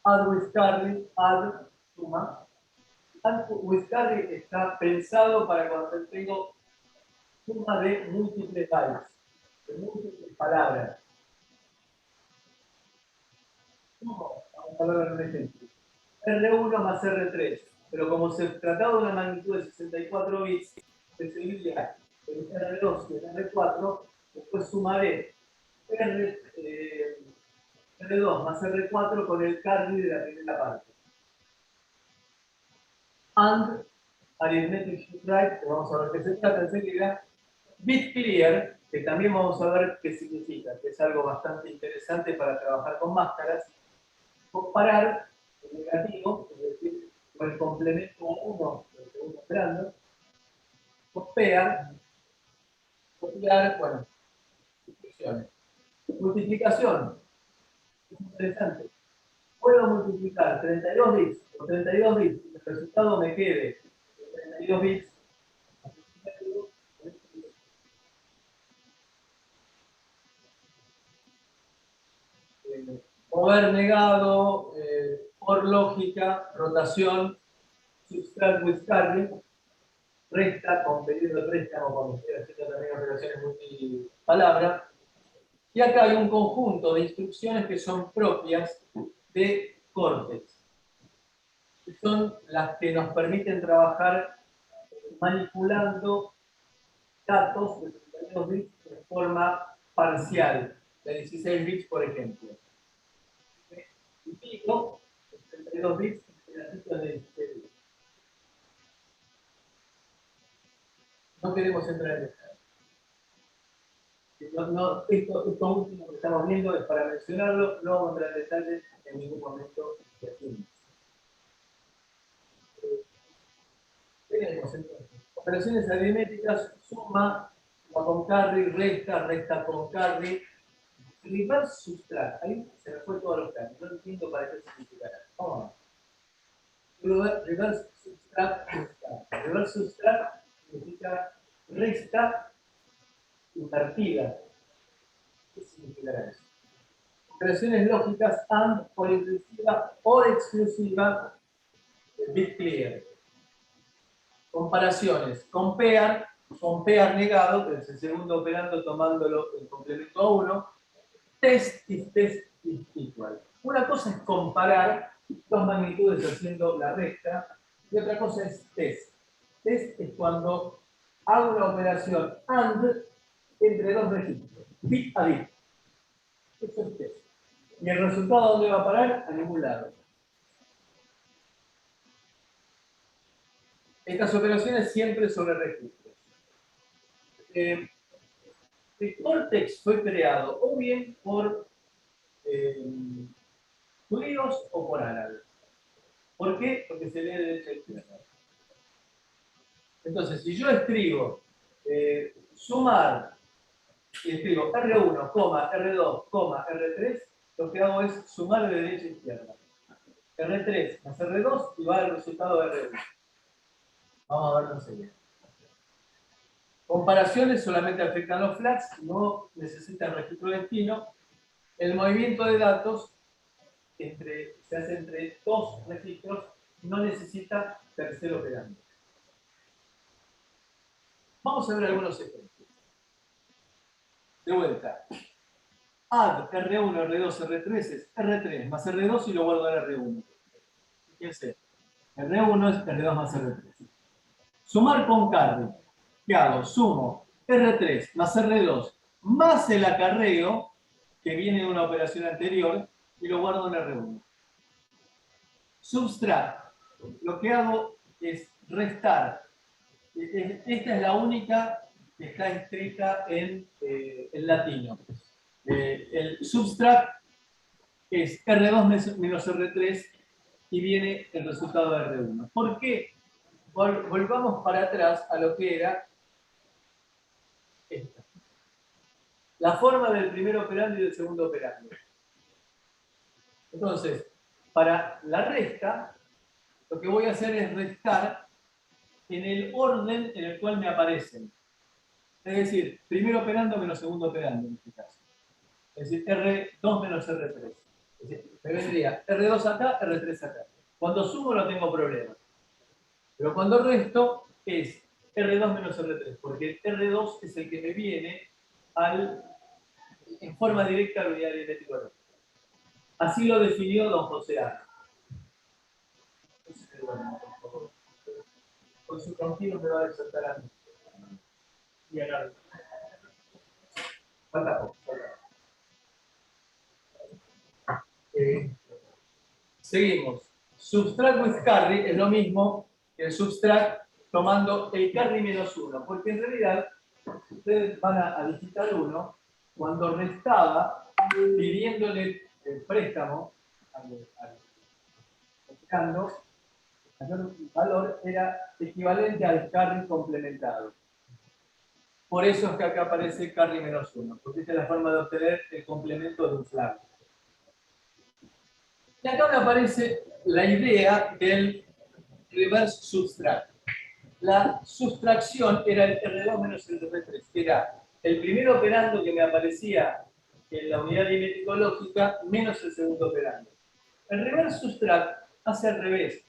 Add with carry, add, suma. Add with carry está pensado para cuando tengo suma de múltiples bytes, de múltiples palabras. ¿Cómo? Vamos a ver un ejemplo. R1 más R3, pero como se trataba de una magnitud de 64 bits, preferiría el R2 y el R4, después sumaré R2 más R4 con el carry de la primera parte. And arithmetic shift right, que vamos a ver qué se trata enseguida. Bit clear, que también vamos a ver qué significa, que es algo bastante interesante para trabajar con máscaras. Comparar el negativo, es decir, con el complemento 1 del segundo operando. Copiar, bueno, instrucciones. Multiplicación, es interesante. Puedo multiplicar 32 bits por 32 bits y el resultado me quede 32 bits. Mover negado, por lógica, rotación, subtract with carry, resta con pedido de préstamo cuando estoy haciendo también operaciones multipalabra. Y acá hay un conjunto de instrucciones que son propias de Cortex, que son las que nos permiten trabajar manipulando datos de 32 bits de forma parcial, de 16 bits, por ejemplo. Y pico, 32 bits, pedacitos de 16 bits. No queremos entrar en detalle. Esto último que estamos viendo es para mencionarlo, no vamos a entrar en detalle en ningún momento de aquí. Tenemos entonces operaciones aritméticas, suma con carry, resta con carry, reverse subtract. Ahí se me fue todos los cambios, no entiendo para qué significará. Vamos a ver. Reverse subtract. Reverse subtract significa resta invertida. ¿Qué significará eso? Operaciones lógicas AND por inclusiva o exclusiva bit clear. Comparaciones. Compare negado, que es el segundo operando tomándolo el complemento a 1. Test is equal. Una cosa es comparar dos magnitudes haciendo la resta y otra cosa es test. Test es cuando hago una operación AND entre dos registros, bit a bit. Eso es test. ¿Y el resultado a dónde va a parar? A ningún lado. Estas operaciones siempre sobre registros. El Cortex fue creado o bien por judíos o por árabes. ¿Por qué? Porque se lee de derecha a izquierda. Entonces, si yo escribo sumar y escribo R1, R2, R3, lo que hago es sumar de derecha a izquierda. R3 más R2 y va el resultado de R1. Vamos a verlo enseguida. Comparaciones solamente afectan los flags, no necesitan registro de destino. El movimiento de datos se hace entre dos registros, no necesita tercer operando. Vamos a ver algunos ejemplos. De vuelta. Add R1, R2, R3 es R3 más R2 y lo guardo en R1. Fíjense, R1 es R2 más R3. Sumar con carry. ¿Qué hago? Sumo R3 más R2 más el acarreo que viene de una operación anterior y lo guardo en R1. Subtract. Lo que hago es restar. Esta es la única que está escrita en latino. El subtract es R2 menos R3 y viene el resultado de R1. ¿Por qué? Volvamos para atrás a lo que era esta. La forma del primer operando y del segundo operando. Entonces, para la resta, lo que voy a hacer es restar en el orden en el cual me aparecen. Es decir, primer operando menos segundo operando en este caso. Es decir, R2 menos R3. Es decir, me vendría R2 acá, R3 acá. Cuando sumo no tengo problema. Pero cuando resto es R2 menos R3, porque R2 es el que me viene en forma directa a la unidad aritmética. Así lo definió don José A. Con su tranquilo me va a desatar a mí. Y a Gaby. Falta poco. Seguimos. Subtract with carry es lo mismo que el subtract tomando el carry menos 1, porque en realidad ustedes van a digitar 1 cuando restaba pidiéndole el préstamo al mayor valor era equivalente al carry complementado. Por eso es que acá aparece carry menos 1, porque esta es la forma de obtener el complemento de un flag. Y acá me aparece la idea del reverse subtract. La sustracción era el R2 menos el R3, que era el primer operando que me aparecía en la unidad aritmético-lógica menos el segundo operando. El reverse subtract hace al revés.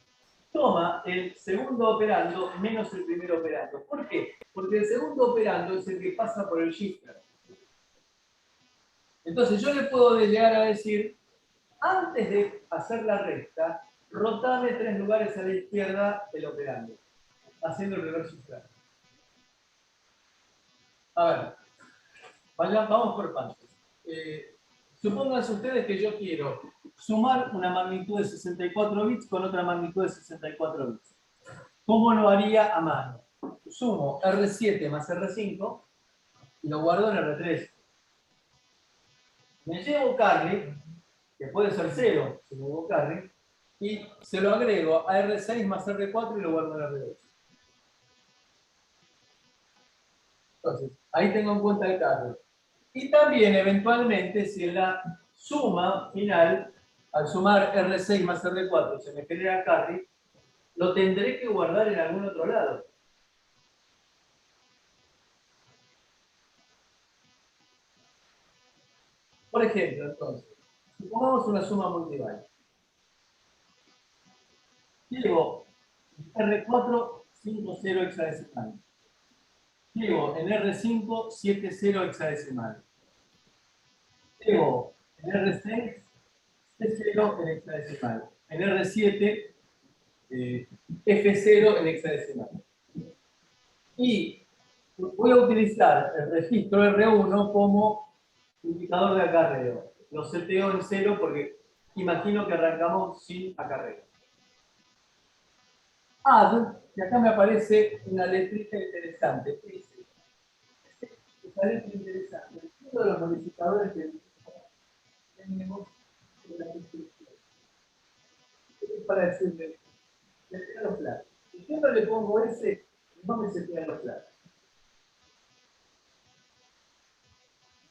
Toma el segundo operando menos el primer operando. ¿Por qué? Porque el segundo operando es el que pasa por el shifter. Entonces yo le puedo llegar a decir, antes de hacer la resta, rotame 3 lugares a la izquierda el operando, haciendo el reverse subtract. A ver, vamos por partes. Supónganse ustedes que yo quiero sumar una magnitud de 64 bits con otra magnitud de 64 bits. ¿Cómo lo haría a mano? Sumo R7 más R5 y lo guardo en R3. Me llevo carry, que puede ser 0 si llevo carry, y se lo agrego a R6 más R4 y lo guardo en R2. Entonces, ahí tengo en cuenta el carry. Y también, eventualmente, si en la suma final, al sumar R6 más R4, se me genera carry, lo tendré que guardar en algún otro lado. Por ejemplo, entonces, supongamos una suma multival. Llevo R4 50 hexadecimal. Llevo en R5 70 hexadecimal. Llevo en R6 C0 en hexadecimal. En R7 F0 en hexadecimal. Y voy a utilizar el registro R1 como indicador de acarreo. Lo seteo en 0 porque imagino que arrancamos sin acarreo. Add, que acá me aparece una letrita interesante. Esa letra interesante. Uno de los modificadores que tenemos en la descripción. Es para decirle, setea los platos. Si yo no le pongo ese, no me setean los platos.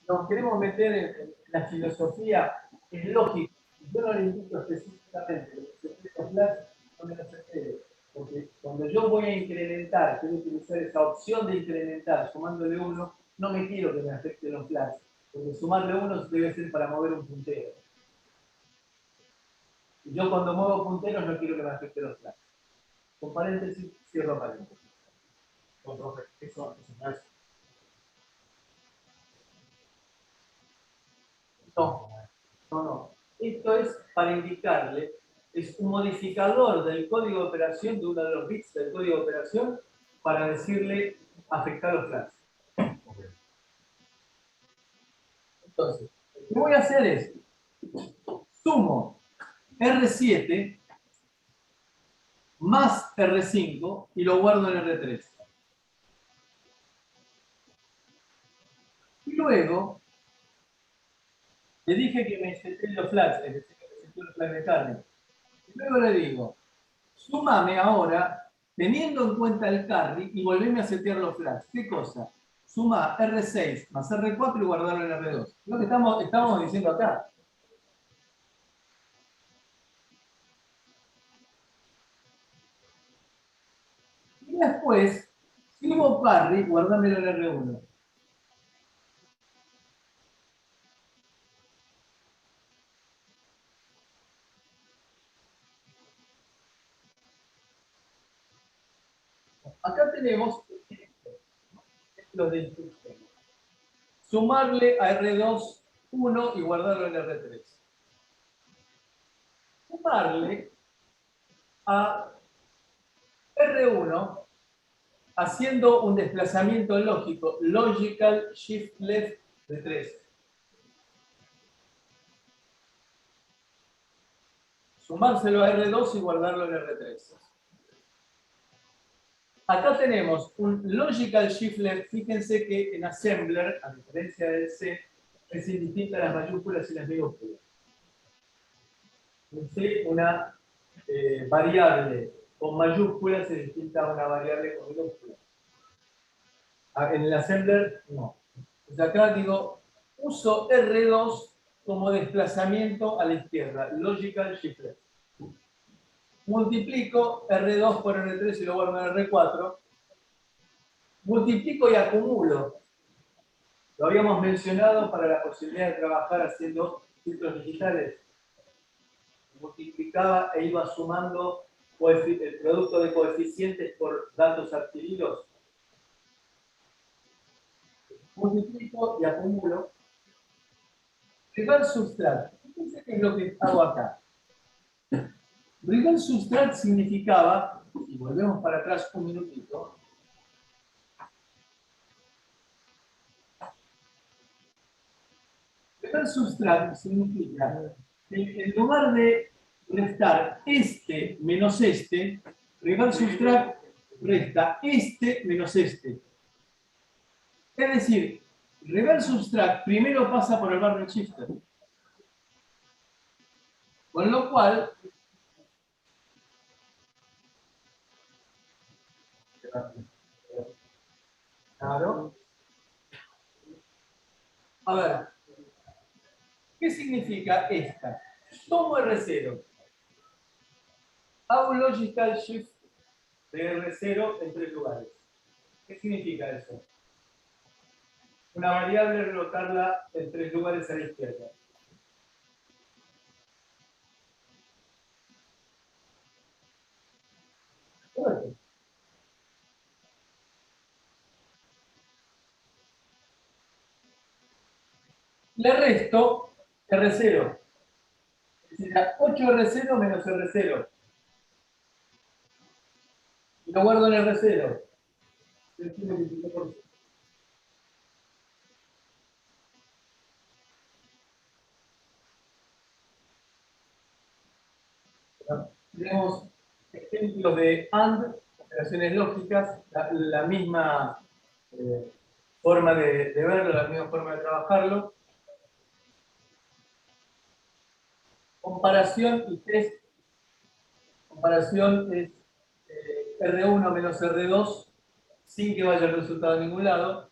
Nos queremos meter en la filosofía, es lógico. Yo no le indico específicamente lo que se los platos, no me lo seteo. Porque cuando yo yo voy a incrementar, quiero utilizar esa opción de incrementar sumándole 1, no me quiero que me afecte los flags, porque sumarle 1 debe ser para mover un puntero. Y yo cuando muevo punteros no quiero que me afecte los flags. Con paréntesis, cierro paréntesis. Eso no es. No. Esto es para indicarle, es un modificador del código de operación, de uno de los bits del código de operación, para decirle afectar los flags. Entonces, lo que voy a hacer es, sumo R7 más R5 y lo guardo en R3. Y luego, le dije que me seté los flags, es decir, que me seté los flags de carne. Y luego le digo, súmame ahora, teniendo en cuenta el carry, y volveme a setear los flags. ¿Qué cosa? Suma R6 más R4 y guardarlo en R2. Lo que estamos diciendo acá. Y después, si hubo carry, guardámelo en R1. Acá tenemos los del sistema. Sumarle a R2 1 y guardarlo en R3. Sumarle a R1 haciendo un desplazamiento lógico, logical shift left de 3. Sumárselo a R2 y guardarlo en R3. Acá tenemos un logical shift left. Fíjense que en assembler, a diferencia del C, es indistinta las mayúsculas y las minúsculas. En C, una variable con mayúsculas es distinta a una variable con minúsculas. En el assembler, no. Entonces acá digo, uso R2 como desplazamiento a la izquierda, logical shift left. Multiplico R2 por R3 y lo guardo en R4. Multiplico y acumulo. Lo habíamos mencionado para la posibilidad de trabajar haciendo filtros digitales. Multiplicaba e iba sumando el producto de coeficientes por datos adquiridos. Multiplico y acumulo. Reverse subtract. Fíjense qué es lo que hago acá. Reverse subtract significaba, y volvemos para atrás un minutito, reverse subtract significa que en lugar de restar este menos este, reverse subtract resta este menos este. Es decir, reverse subtract primero pasa por el barrel shifter. Con lo cual, claro. A ver, ¿qué significa esta? Tomo R0. Hago un logical shift de R0 en 3 lugares. ¿Qué significa eso? Una variable relocarla en 3 lugares a la izquierda. Correcto. Le resto R0. Sería 8R0 menos R0. Y lo guardo en R0. Tenemos ejemplos de AND, operaciones lógicas, la misma forma de verlo, la misma forma de trabajarlo. Comparación y test. Comparación es R1 menos R2 sin que vaya el resultado a ningún lado.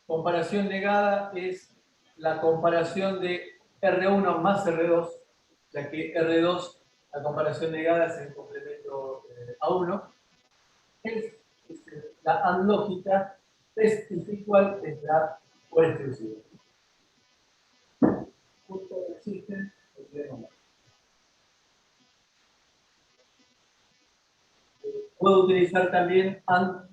Comparación negada es la comparación de R1 más R2, ya que R2, la comparación negada es el complemento a 1. es la AND lógica, test is equal es la por exclusiva. Justo existen, puedo utilizar también AND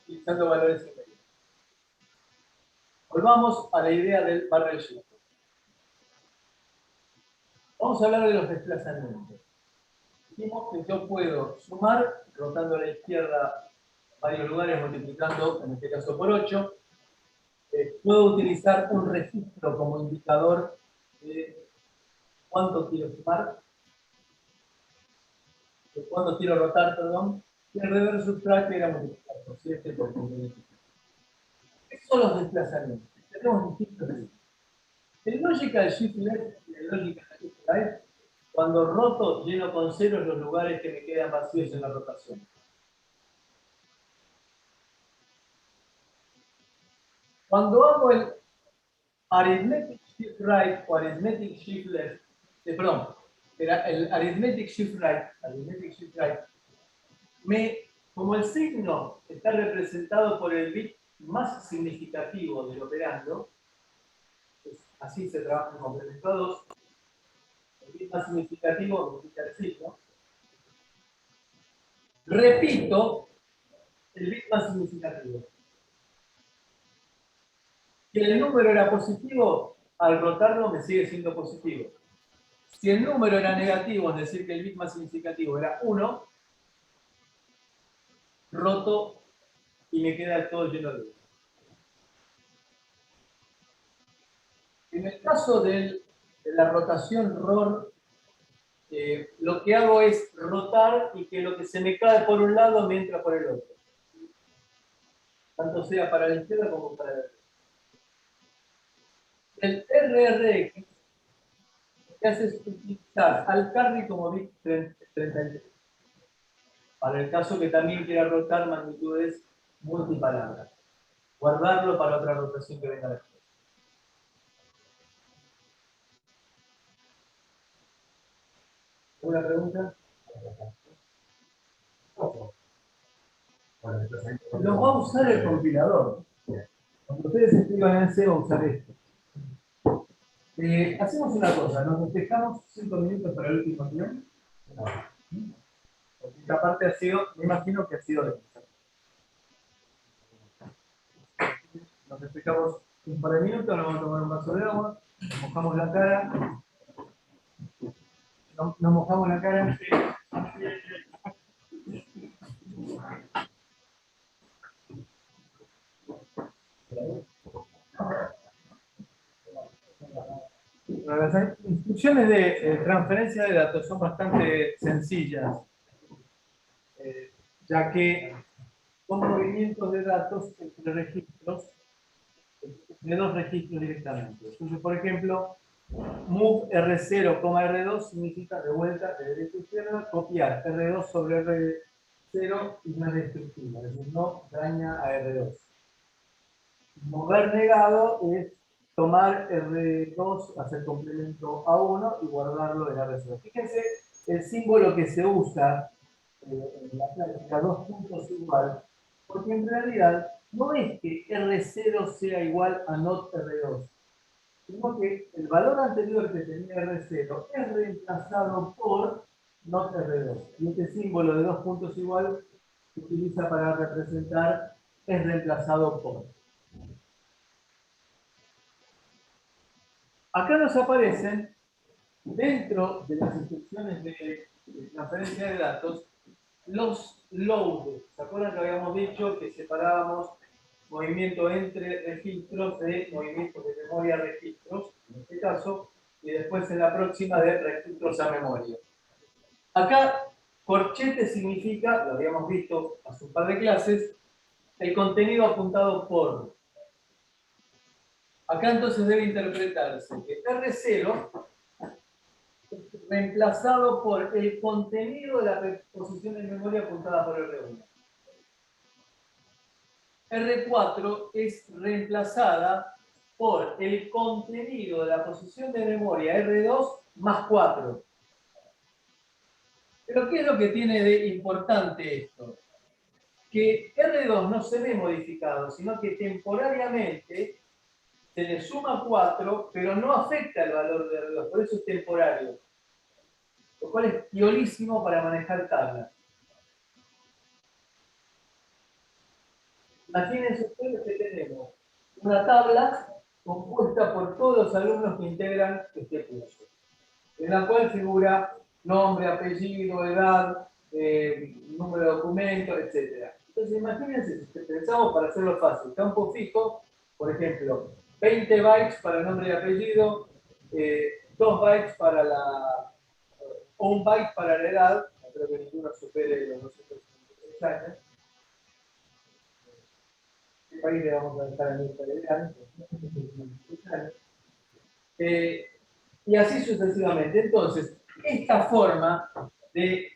utilizando valores inmediatos. Volvamos a la idea del barrel shift. Vamos a hablar de los desplazamientos. Dijimos que yo puedo sumar, rotando a la izquierda varios lugares, multiplicando, en este caso por 8. Puedo utilizar un registro como indicador de cuánto quiero sumar, de cuánto quiero rotar, perdón, y el reverse subtract era multiplicar por 7 por 5. ¿Qué son los desplazamientos? Tenemos distintos tipos. El logical shift left y el logical shift right, cuando roto, lleno con ceros los lugares que me quedan vacíos en la rotación. Cuando hago el arithmetic shift right o arithmetic shift left, perdón, era el arithmetic shift right, como el signo está representado por el bit más significativo del operando, pues así se trabaja en complemento a 2, el bit más significativo multiplica el signo. Repito el bit más significativo. Si el número era positivo, al rotarlo me sigue siendo positivo. Si el número era negativo, es decir, que el bit más significativo era 1, roto y me queda todo lleno de 1. En el caso de la rotación ROR, lo que hago es rotar y que lo que se me cae por un lado me entra por el otro. Tanto sea para la izquierda como para la derecha. El RRX lo que hace es utilizar al carry como bit 33. Para el caso que también quiera rotar magnitudes multipalabras. Guardarlo para otra rotación que venga después. ¿Alguna pregunta? Lo va a usar el compilador. Cuando ustedes escriban en C, va a usar esto. Hacemos una cosa, nos despejamos 5 minutos para el último guión. Porque esta parte ha sido, me imagino que ha sido de nos despejamos un par de minutos, nos vamos a tomar un vaso de agua, nos mojamos la cara. Nos mojamos la cara. Las instrucciones de transferencia de datos son bastante sencillas, ya que son movimientos de datos entre registros, de dos registros directamente. Entonces, por ejemplo, move R0, R2 significa de vuelta de derecha a izquierda, copiar R2 sobre R0 y no es destructivo, es decir, no daña a R2. Mover negado es tomar R2, hacer complemento a 1 y guardarlo en R0. Fíjense el símbolo que se usa en la clásica, 2 puntos igual, porque en realidad no es que R0 sea igual a not R2, sino que el valor anterior que tenía R0 es reemplazado por not R2. Y este símbolo de 2 puntos igual se utiliza para representar es reemplazado por. Acá nos aparecen, dentro de las instrucciones de transferencia de datos, los load. ¿Se acuerdan que habíamos dicho que separábamos movimiento entre registros de movimientos de memoria a registros, en este caso, y después en la próxima de registros a memoria? Acá, corchete significa, lo habíamos visto hace un par de clases, el contenido apuntado por. Acá entonces debe interpretarse que R0 es reemplazado por el contenido de la posición de memoria apuntada por R1. R4 es reemplazada por el contenido de la posición de memoria R2 más 4. Pero ¿qué es lo que tiene de importante esto? Que R2 no se ve modificado, sino que temporariamente se le suma 4, pero no afecta el valor de R2, por eso es temporario. Lo cual es piolísimo para manejar tablas. Imagínense ustedes que tenemos una tabla compuesta por todos los alumnos que integran este curso, en la cual figura nombre, apellido, edad, número de documento, etc. Entonces, imagínense, si pensamos para hacerlo fácil, campo fijo, por ejemplo, 20 bytes para el nombre y apellido, 2 bytes para o 1 byte para la edad, no creo que ninguno supere los 256 años. ¿Qué país le vamos a dejar a nuestra edad? Y así sucesivamente. Entonces, esta forma de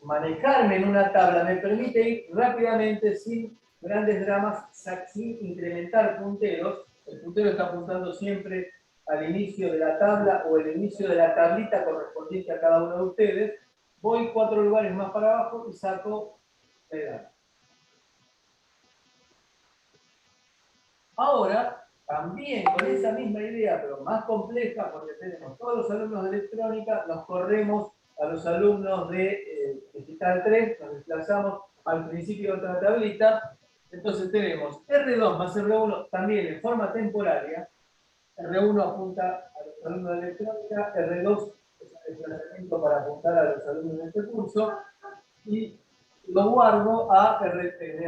manejarme en una tabla me permite ir rápidamente, sin grandes dramas, sin incrementar punteros. El puntero está apuntando siempre al inicio de la tabla o el inicio de la tablita correspondiente a cada uno de ustedes. Voy 4 lugares más para abajo y saco la edad. Ahora, también con esa misma idea, pero más compleja, porque tenemos todos los alumnos de electrónica, nos corremos a los alumnos de Digital 3, nos desplazamos al principio de otra tablita. Entonces tenemos R2 más R1 también en forma temporaria. R1 apunta a los alumnos de electrónica, R2 es el desplazamiento para apuntar a los alumnos de este curso, y lo guardo en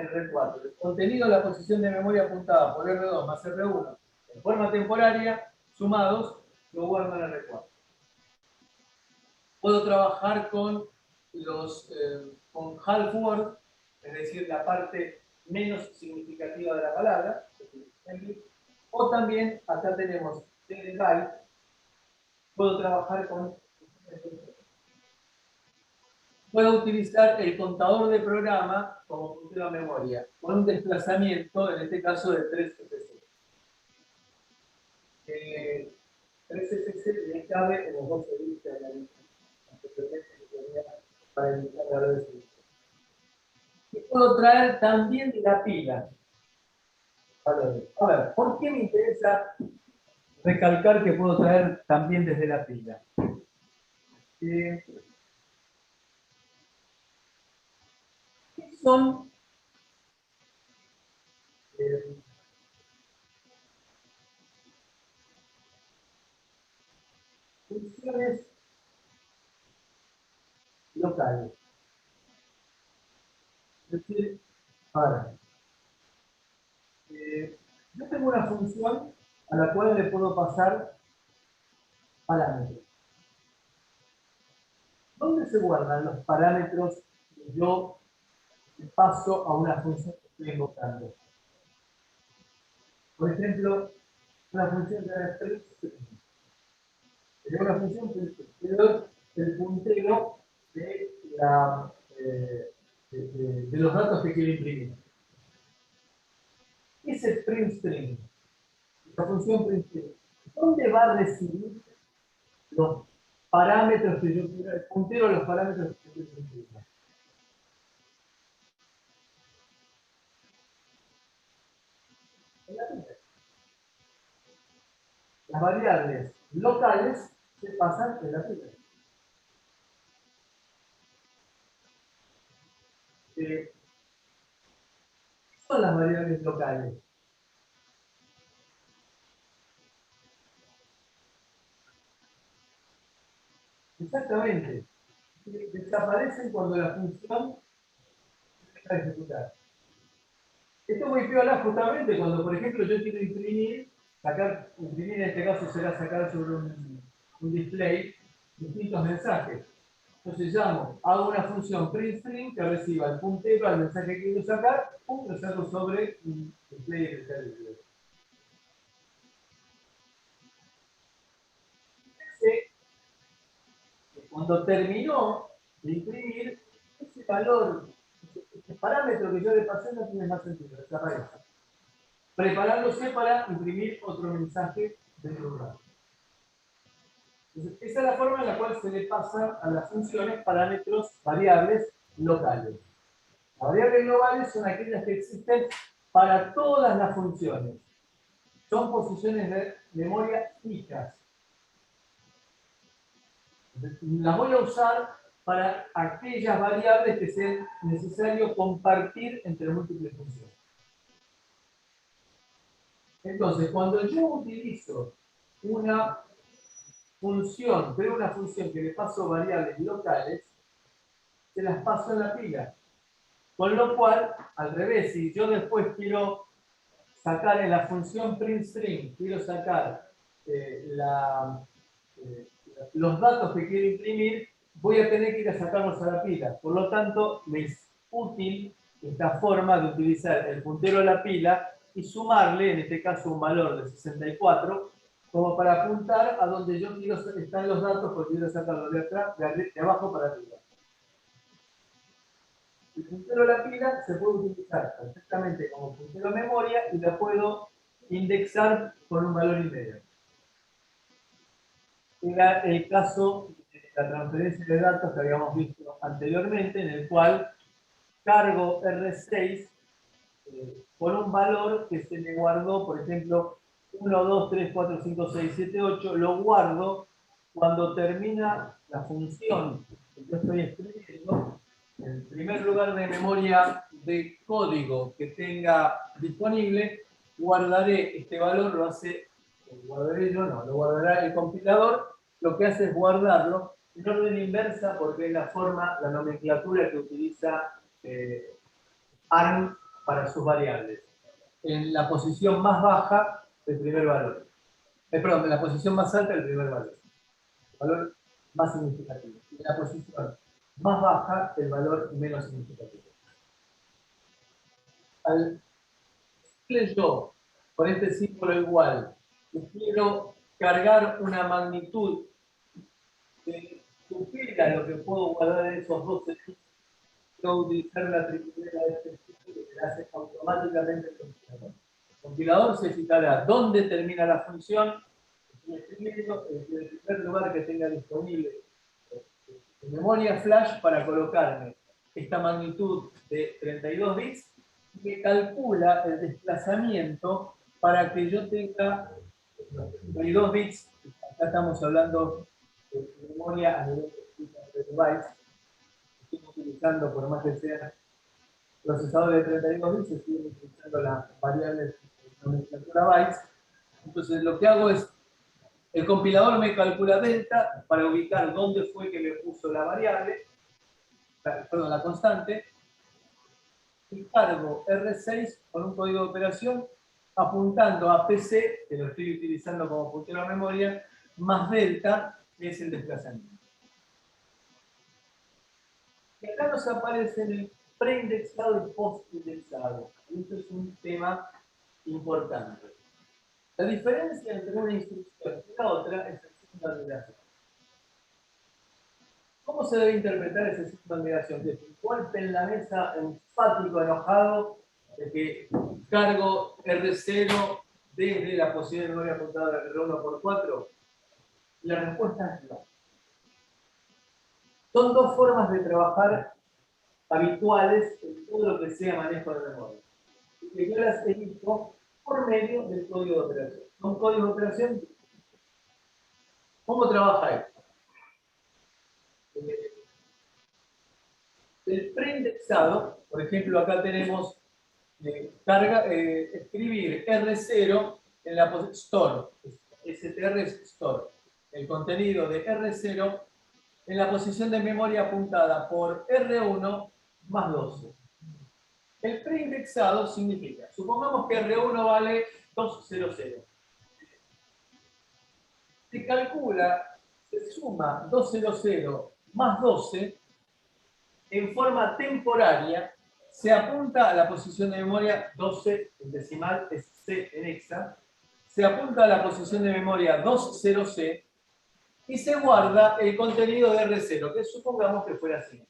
R4. El contenido de la posición de memoria apuntada por R2 más R1 en forma temporaria, sumados, lo guardo en R4. Puedo trabajar con con half word, es decir, la parte menos significativa de la palabra, o también, acá tenemos byte, puedo trabajar con. Puedo utilizar el contador de programa como puntero a memoria, con un desplazamiento, en este caso, de 3SC. 3SC le cabe en los dos servicios de la lista, para indicar la hora de servicio. Y puedo traer también de la pila valores. A ver, ¿por qué me interesa recalcar que puedo traer también desde la pila? ¿Qué son funciones locales? Es decir, a ver, yo tengo una función a la cual le puedo pasar parámetros. ¿Dónde se guardan los parámetros que yo paso a una función que estoy invocando? Por ejemplo, una función de print. Es una función que es el puntero de, de los datos que quiero imprimir. Ese print string, la función print string, ¿dónde va a recibir los parámetros que yo quiero, el puntero a los parámetros que yo quiero imprimir? En la pila. Las variables locales se pasan en la pila. ¿Qué son las variables locales? Exactamente. Desaparecen cuando la función deja de ejecutar. Esto es muy piola justamente cuando, por ejemplo, yo quiero imprimir, imprimir en este caso será sacar sobre un display distintos mensajes. Entonces hago una función printString que reciba el puntero al mensaje que quiero sacar, lo saco sobre un display de servicio. Cuando terminó de imprimir, ese valor, ese parámetro que yo le pasé no tiene más sentido, desaparece. Preparándose para imprimir otro mensaje del lugar. Entonces, esa es la forma en la cual se le pasa a las funciones parámetros variables locales. Las variables globales son aquellas que existen para todas las funciones. Son posiciones de memoria fijas. Las voy a usar para aquellas variables que sea necesario compartir entre múltiples funciones. Entonces, cuando yo utilizo una función, creo una función que le paso variables locales, se las paso en la pila. Con lo cual, al revés, si yo después quiero sacar en la función printString, quiero sacar los datos que quiero imprimir, voy a tener que ir a sacarlos a la pila. Por lo tanto, me es útil esta forma de utilizar el puntero a la pila y sumarle, en este caso, un valor de 64, como para apuntar a donde yo quiero están los datos, porque quiero sacarlos de atrás, de abajo para arriba. El puntero a la pila se puede utilizar perfectamente como puntero a memoria y la puedo indexar con un valor inmediato. Era el caso de la transferencia de datos que habíamos visto anteriormente, en el cual cargo R6 con un valor que se me guardó, por ejemplo, 1, 2, 3, 4, 5, 6, 7, 8, lo guardo cuando termina la función que yo estoy escribiendo. En el primer lugar de memoria de código que tenga disponible, guardaré este valor, lo hace, lo guardaré yo, no, lo guardará el compilador, lo que hace es guardarlo en orden inversa porque es la forma, la nomenclatura que utiliza ARM para sus variables. En la posición más baja del primer valor. Perdón, en la posición más alta del primer valor. El valor más significativo. Y en la posición más baja, el valor menos significativo. Al decirle yo, con este símbolo igual, que quiero cargar una magnitud que supera lo que puedo guardar en esos 12 bits, quiero utilizar la triplera de este símbolo que hace automáticamente el compilador. El compilador se citará dónde termina la función, en el primer lugar que tenga disponible en memoria flash para colocarme esta magnitud de 32 bits y me calcula el desplazamiento para que yo tenga 32 bits. Acá estamos hablando de memoria a nivel de bytes. Estoy utilizando, por más que sean procesadores de 32 bits, estoy utilizando las variables de nomenclatura bytes. Entonces, lo que hago es el compilador me calcula delta para ubicar dónde fue que me puso la variable, perdón, la constante, y cargo R6 con un código de operación apuntando a PC, que lo estoy utilizando como puntero a memoria, más delta, que es el desplazamiento. Y acá nos aparece el preindexado y postindexado. Y esto es un tema importante. La diferencia entre una instrucción y la otra es el signo de admiración. ¿Cómo se debe interpretar ese signo de admiración? Que golpe en la mesa enfático, enojado, de que cargo R0 desde la posición de memoria apuntada de R1 por 4. La respuesta es no. Son dos formas de trabajar habituales en todo lo que sea manejo de memoria. Y yo las elijo por medio del código de operación. Un código de operación, ¿cómo trabaja esto? El preindexado, por ejemplo, acá tenemos escribir R0 en la posición store, str es store, el contenido de R0 en la posición de memoria apuntada por R1 más 12. El preindexado significa, supongamos que R1 vale 200. Se calcula, se suma 200 más 12 en forma temporaria, se apunta a la posición de memoria 12 en decimal, es C en hexa, se apunta a la posición de memoria 20C y se guarda el contenido de R0, que supongamos que fuera 5.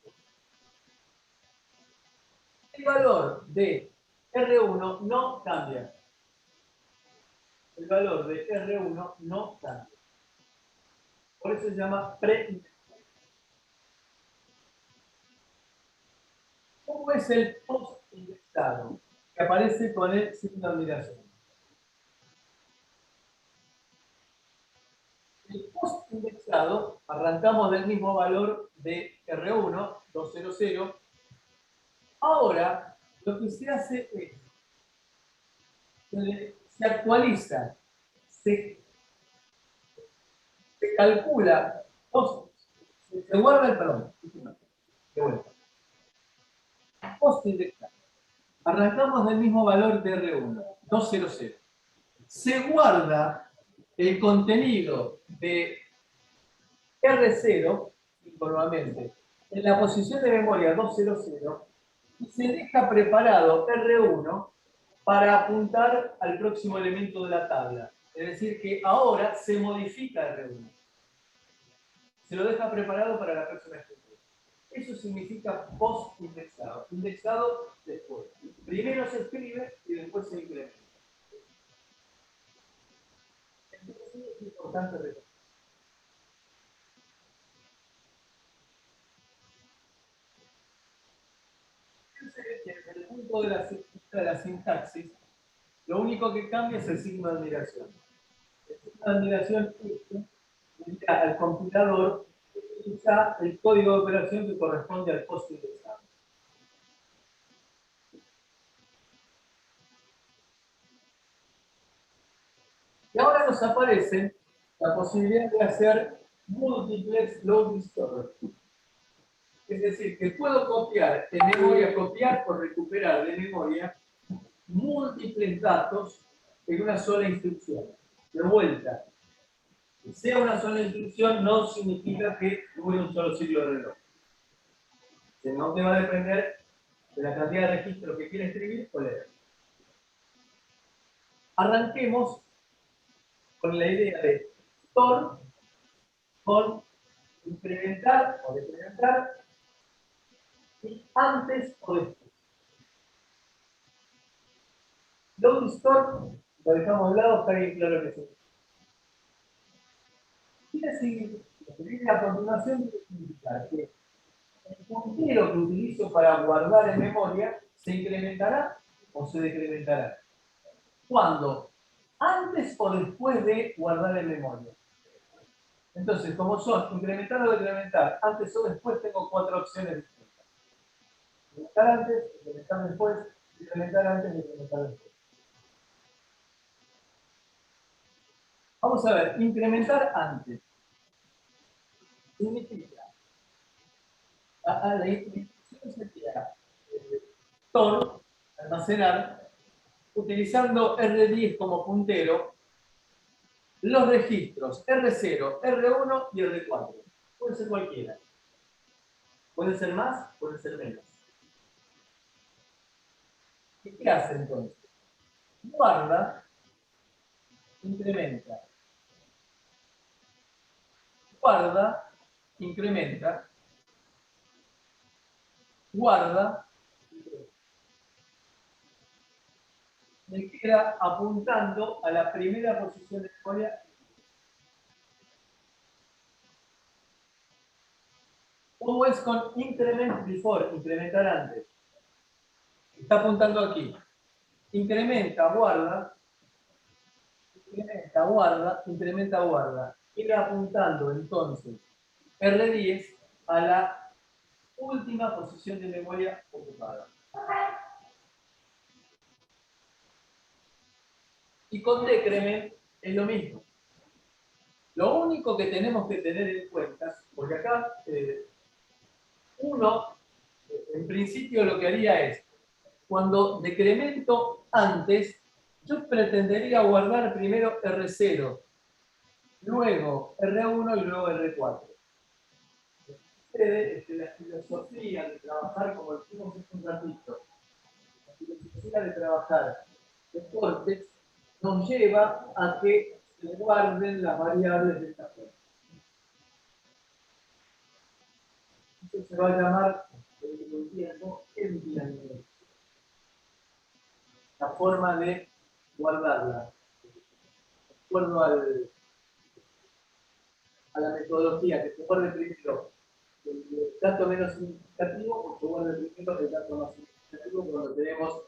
El valor de R1 no cambia. El valor de R1 no cambia. Por eso se llama preindexado. ¿Cómo es el postindexado? Que aparece con el signo de admiración. El postindexado, arrancamos del mismo valor de R1, 200. Ahora, lo que se hace es, se actualiza, se calcula, se guarda el perdón. De vuelta. Postindexado. Arrancamos del mismo valor de R1, 200. Se guarda el contenido de R0, nuevamente, en la posición de memoria 200 y se deja preparado R1 para apuntar al próximo elemento de la tabla. Es decir, que ahora se modifica R1. Se lo deja preparado para la próxima estructura. Eso significa post-indexado. Indexado después. Primero se escribe y después se incrementa. Entonces es importante recordar. Desde el punto de la sintaxis, lo único que cambia es el signo de admiración. El signo de admiración indica al compilador que utiliza el código de operación que corresponde al post-indexado. Y ahora nos aparece la posibilidad de hacer múltiples load restore. Es decir, que puedo copiar en memoria, copiar o recuperar de memoria múltiples datos en una sola instrucción. De vuelta, que sea una sola instrucción no significa que dure un solo ciclo de reloj. No te va a depender de la cantidad de registros que quieres escribir o leer. Arranquemos con la idea de store con incrementar o decrementar y antes o después. Load store, lo dejamos de lado, está bien claro que sí. Lo que viene a continuación significa que el puntero que utilizo para guardar en memoria se incrementará o se decrementará. ¿Cuándo? Antes o después de guardar en memoria. Entonces, como son incrementar o decrementar, antes o después, tengo 4 opciones distintas. Incrementar antes, incrementar después, incrementar antes, incrementar después. Vamos a ver, incrementar antes. Significa, la instrucción sería store, almacenar, utilizando R10 como puntero, los registros R0, R1 y R4. Puede ser cualquiera. Puede ser más, puede ser menos. ¿Y qué hace entonces? Guarda, incrementa. Guarda, incrementa. Guarda, incrementa. Me queda apuntando a la primera posición de memoria. ¿Cómo es con increment before? Incrementar antes. Está apuntando aquí. Incrementa, guarda. Incrementa, guarda. Incrementa, guarda. Ir apuntando entonces R10 a la última posición de memoria ocupada. Y con decrement es lo mismo. Lo único que tenemos que tener en cuenta, porque acá uno, en principio lo que haría es, cuando decremento antes, yo pretendería guardar primero R0, luego R1 y luego R4. La filosofía de trabajar, como dijimos hace un ratito, la filosofía de trabajar de cortes nos lleva a que se guarden las variables de esta forma. Esto se va a llamar el tiempo enviamiento. La forma de guardarla. De acuerdo al a la metodología, que se guarde primero el dato menos significativo o se guarde primero el dato más significativo cuando tenemos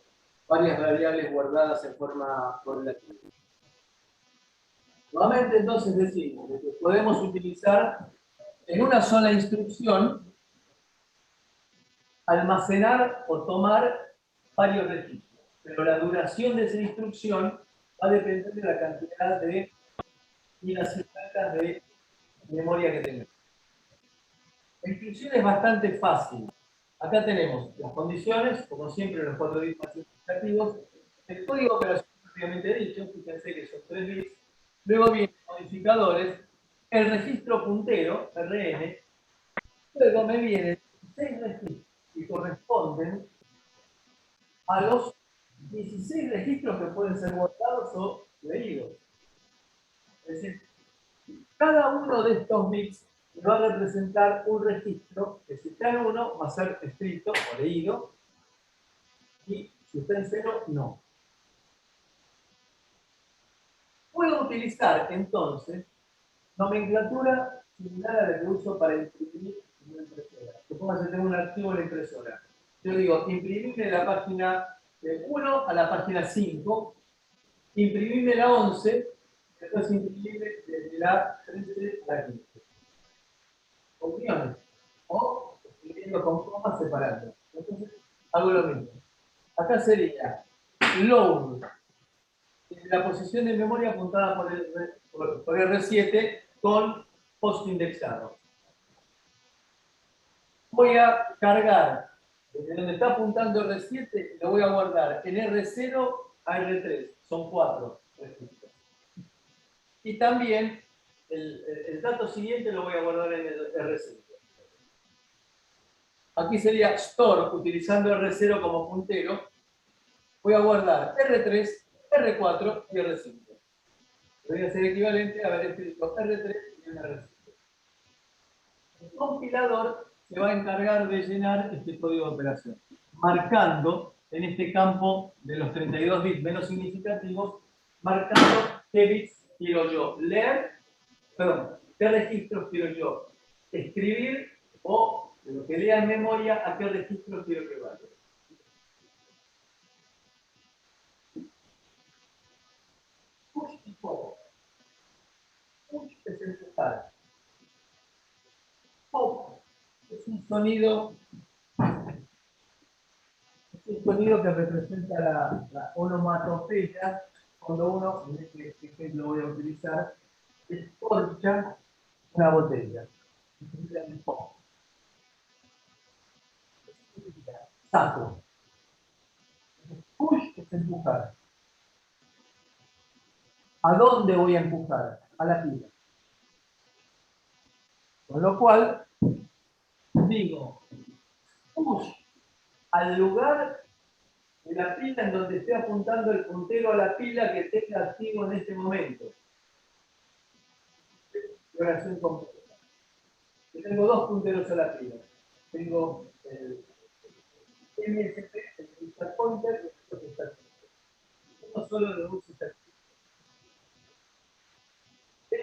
varias variables guardadas en forma correlativa. Nuevamente entonces decimos que podemos utilizar en una sola instrucción almacenar o tomar varios registros, pero la duración de esa instrucción va a depender de la cantidad de idas y vueltas de memoria que tenemos. La instrucción es bastante fácil. Acá tenemos las condiciones, como siempre los 4 bits más significativos, el código operacional propiamente dicho, fíjense que son 3 bits, luego vienen modificadores, el registro puntero, RN, luego me vienen 6 registros que corresponden a los 16 registros que pueden ser guardados o leídos. Es decir, cada uno de estos bits va a representar un registro que si está en 1 va a ser escrito o leído y si está en 0, no. Puedo utilizar entonces nomenclatura similar a la que uso para imprimir en una impresora. Supongo que tengo un archivo en la impresora. Yo digo, imprimirme de la página 1 a la página 5, imprimirme la 11, después imprimirme desde la 13 a la 15. Con guiones. O escribiendo con comas separando. Entonces, hago lo mismo. Acá sería load desde la posición de memoria apuntada por R7 con post indexado. Voy a cargar desde donde está apuntando R7, lo voy a guardar en R0 a R3. Son 4 registros. Y también el dato siguiente lo voy a guardar en el R5. Aquí sería store, utilizando R0 como puntero. Voy a guardar R3, R4 y R5. Debería ser equivalente a haber escrito R3 y R5. El compilador se va a encargar de llenar este código de operación, marcando en este campo de los 32 bits menos significativos, marcando qué bits quiero yo leer, perdón, qué registros quiero yo escribir o de lo que lea en memoria, a qué registros quiero que vaya. Push y pop. Push es empujar. Pop es un sonido que representa la onomatopeya cuando uno, en este ejemplo voy a utilizar, escorcha una botella. Saco. Push es empujar. ¿A dónde voy a empujar? A la pila. Con lo cual, digo, push al lugar de la pila en donde esté apuntando el puntero a la pila que tenga activo en este momento. Oración completa. Yo tengo 2 punteros a la pila. Tengo el MSP, el Start Pointer, y el Start Pointer. Uno solo lo uso Start Pointer.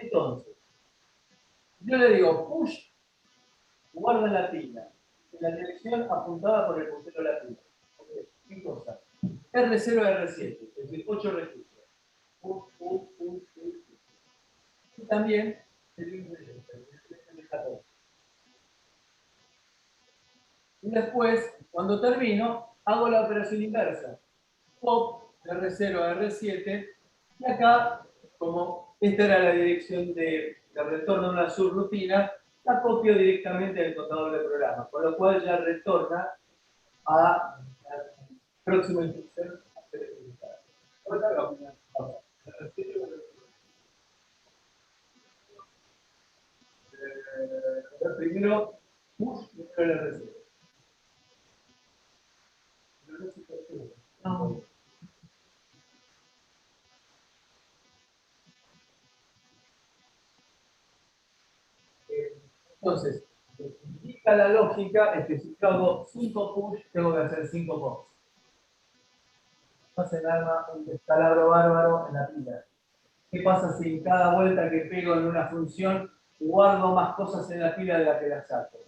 Entonces, yo le digo push, guarda la pila, en la dirección apuntada por el puntero a la pila. Okay. ¿Qué cosa? R0 a R7, es decir, 8 registros. Y también el 14. Y después, cuando termino, hago la operación inversa. Pop de R0 a R7. Y acá, como esta era la dirección de retorno a una subrutina, la copio directamente del contador de programa, con lo cual ya retorna a la próxima instrucción a ser ejecutada. Primero, push, después el R0. No. Entonces, lo que indica la lógica es que si yo hago 5 push, tengo que hacer 5 pops. No se arma un descalabro bárbaro en la pila. ¿Qué pasa si en cada vuelta que pego en una función guardo más cosas en la pila de las que las saco.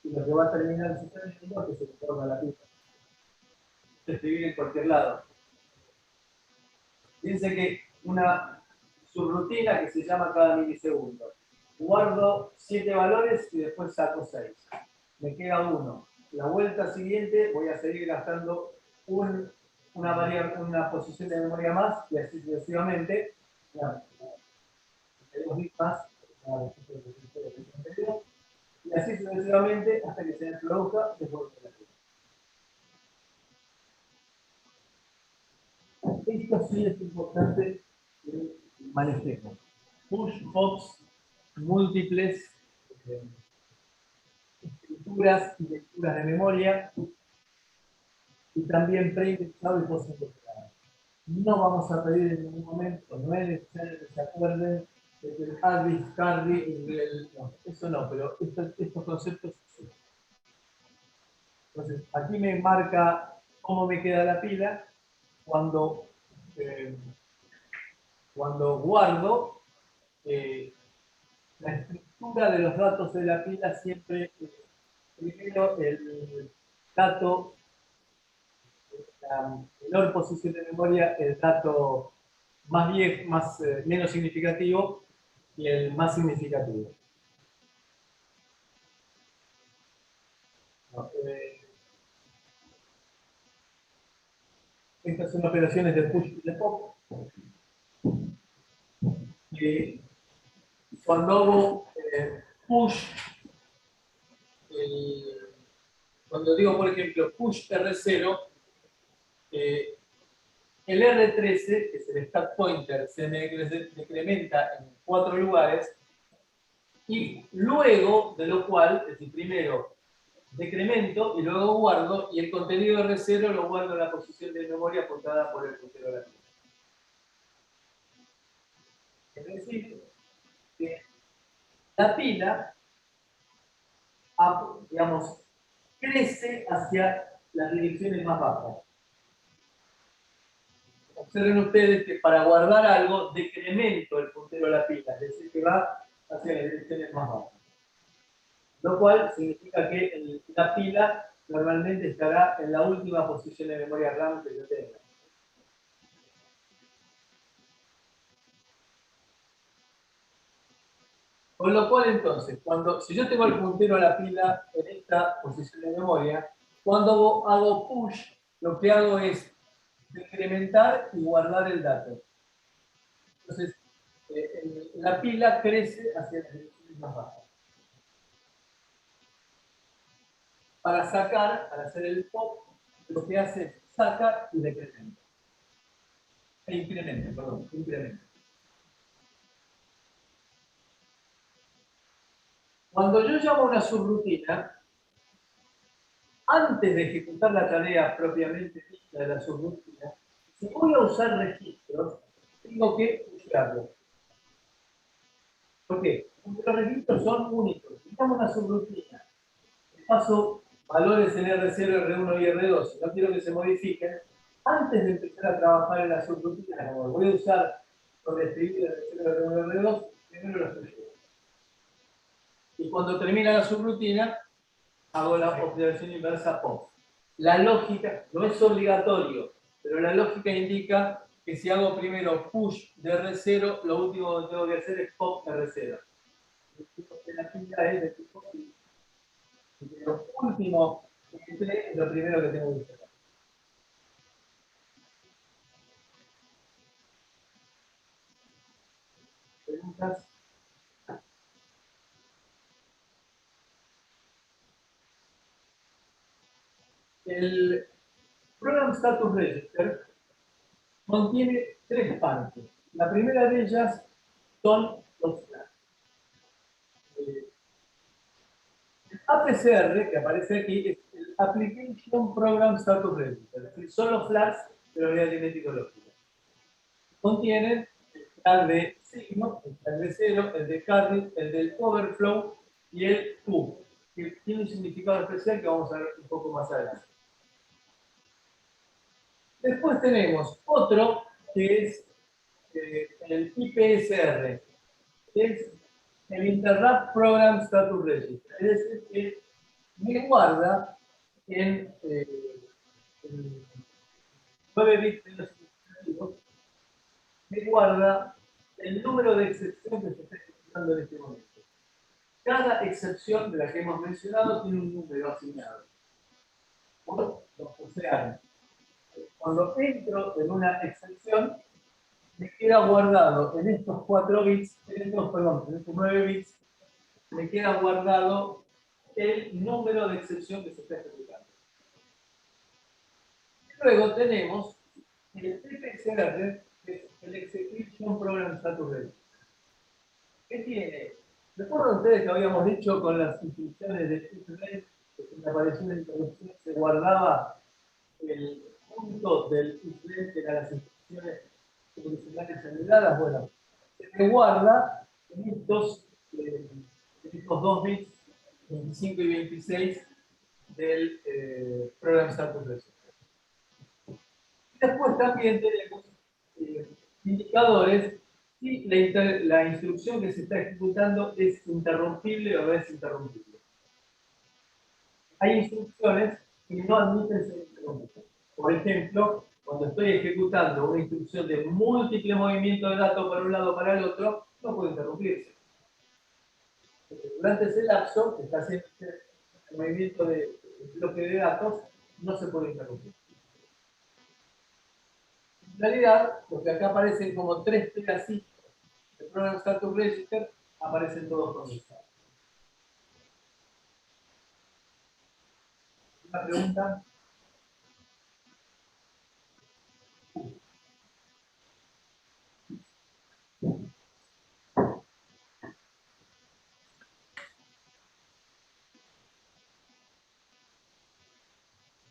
Y lo que va a terminar sucediendo es que se me torna la pila. Escribir en cualquier lado. Fíjense que una subrutina que se llama cada milisegundo. Guardo 7 valores y después saco 6. Me queda 1. La vuelta siguiente voy a seguir gastando una posición de memoria más y así sucesivamente. Dos bits más. Y así sucesivamente hasta que se me produzca después de la vida. Esto sí es importante que manejemos. Push, pops, múltiples escrituras y lecturas de memoria y también preindexado y postindexado. No vamos a pedir en ningún momento, no es necesario que se acuerden de que el addis, carry, no, eso no, pero estos conceptos sí. Entonces, aquí me marca cómo me queda la pila cuando, cuando guardo la estructura de los datos de la pila siempre primero el dato, la menor posición de memoria, el dato más bien, menos significativo y el más significativo. No, estas son operaciones de push y de pop. Cuando hago push, cuando digo, por ejemplo, push R0, el R13, que es el stack pointer, se me decrementa en 4 lugares, y luego de lo cual, es decir, primero decremento y luego guardo, y el contenido R0 lo guardo en la posición de memoria apuntada por el puntero de la pila. Es decir, que la pila, digamos, crece hacia las direcciones más bajas. Observen ustedes que para guardar algo decremento el puntero de la pila, es decir, que va hacia las direcciones más bajas. Lo cual significa que la pila normalmente estará en la última posición de memoria RAM que yo tenga. Con lo cual, entonces, si yo tengo el puntero a la pila en esta posición de memoria, cuando hago push, lo que hago es decrementar y guardar el dato. Entonces, la pila crece hacia las direcciones más bajas. Para sacar, para hacer el pop, lo que hace es saca y decrementa. Incrementa, perdón, incrementa. Cuando yo llamo a una subrutina, antes de ejecutar la tarea propiamente dicha de la subrutina, si voy a usar registros, tengo que usarlos. ¿Por qué? Porque los registros son únicos. Si llamo una subrutina, paso valores en R0, R1 y R2, si no quiero que se modifiquen, antes de empezar a trabajar en la subrutina, como voy a usar por escribir R0, R1 y R2, primero los proyecto. Y cuando termina la subrutina, hago la operación inversa POP. La lógica no es obligatorio, pero la lógica indica que si hago primero push de R0, lo último que tengo que hacer es POP R0. La pila es de tipo y lo último que entre es lo primero que tengo que hacer. ¿Preguntas? El Program Status Register contiene 3 partes. La primera de ellas son los flags. El APCR, que aparece aquí, es el Application Program Status Register. Es decir, son los flags de la unidad aritmético lógica. Contienen el flag de signo, el flag de 0, el de carry, el del overflow y el Q, que tiene un significado especial que vamos a ver un poco más adelante. Después tenemos otro que es el IPSR, que es el Interrupt Program Status Register. Es decir, que me guarda en 9 bits de los significativos, me guarda el número de excepción que se está ejecutando en este momento. Cada excepción de la que hemos mencionado tiene un número asignado. O sea, cuando entro en una excepción, me queda guardado en estos 4 bits, en estos 9 bits, me queda guardado el número de excepción que se está ejecutando. Luego tenemos el TPCR, que es el Execution Program Status Register. ¿Qué tiene? ¿Recuerdan ustedes que habíamos dicho con las instrucciones de ifLent que cuando apareció una interrupción se guardaba el punto del ifLent que eran las instrucciones condicionales anuladas? Bueno, se me guarda en estos 2 bits, 25 y 26 del Program Status Register. Después también tenemos indicadores si la instrucción que se está ejecutando es interrumpible o no es interrumpible. Hay instrucciones que no admiten ser interrumpibles. Por ejemplo, cuando estoy ejecutando una instrucción de múltiple movimiento de datos para un lado o para el otro, no puede interrumpirse. Durante ese lapso que está haciendo el movimiento de bloque de datos, no se puede interrumpir. En realidad, lo que acá aparecen como 3 pedacitos de Program Status Register, aparecen todos conectados. ¿Una pregunta?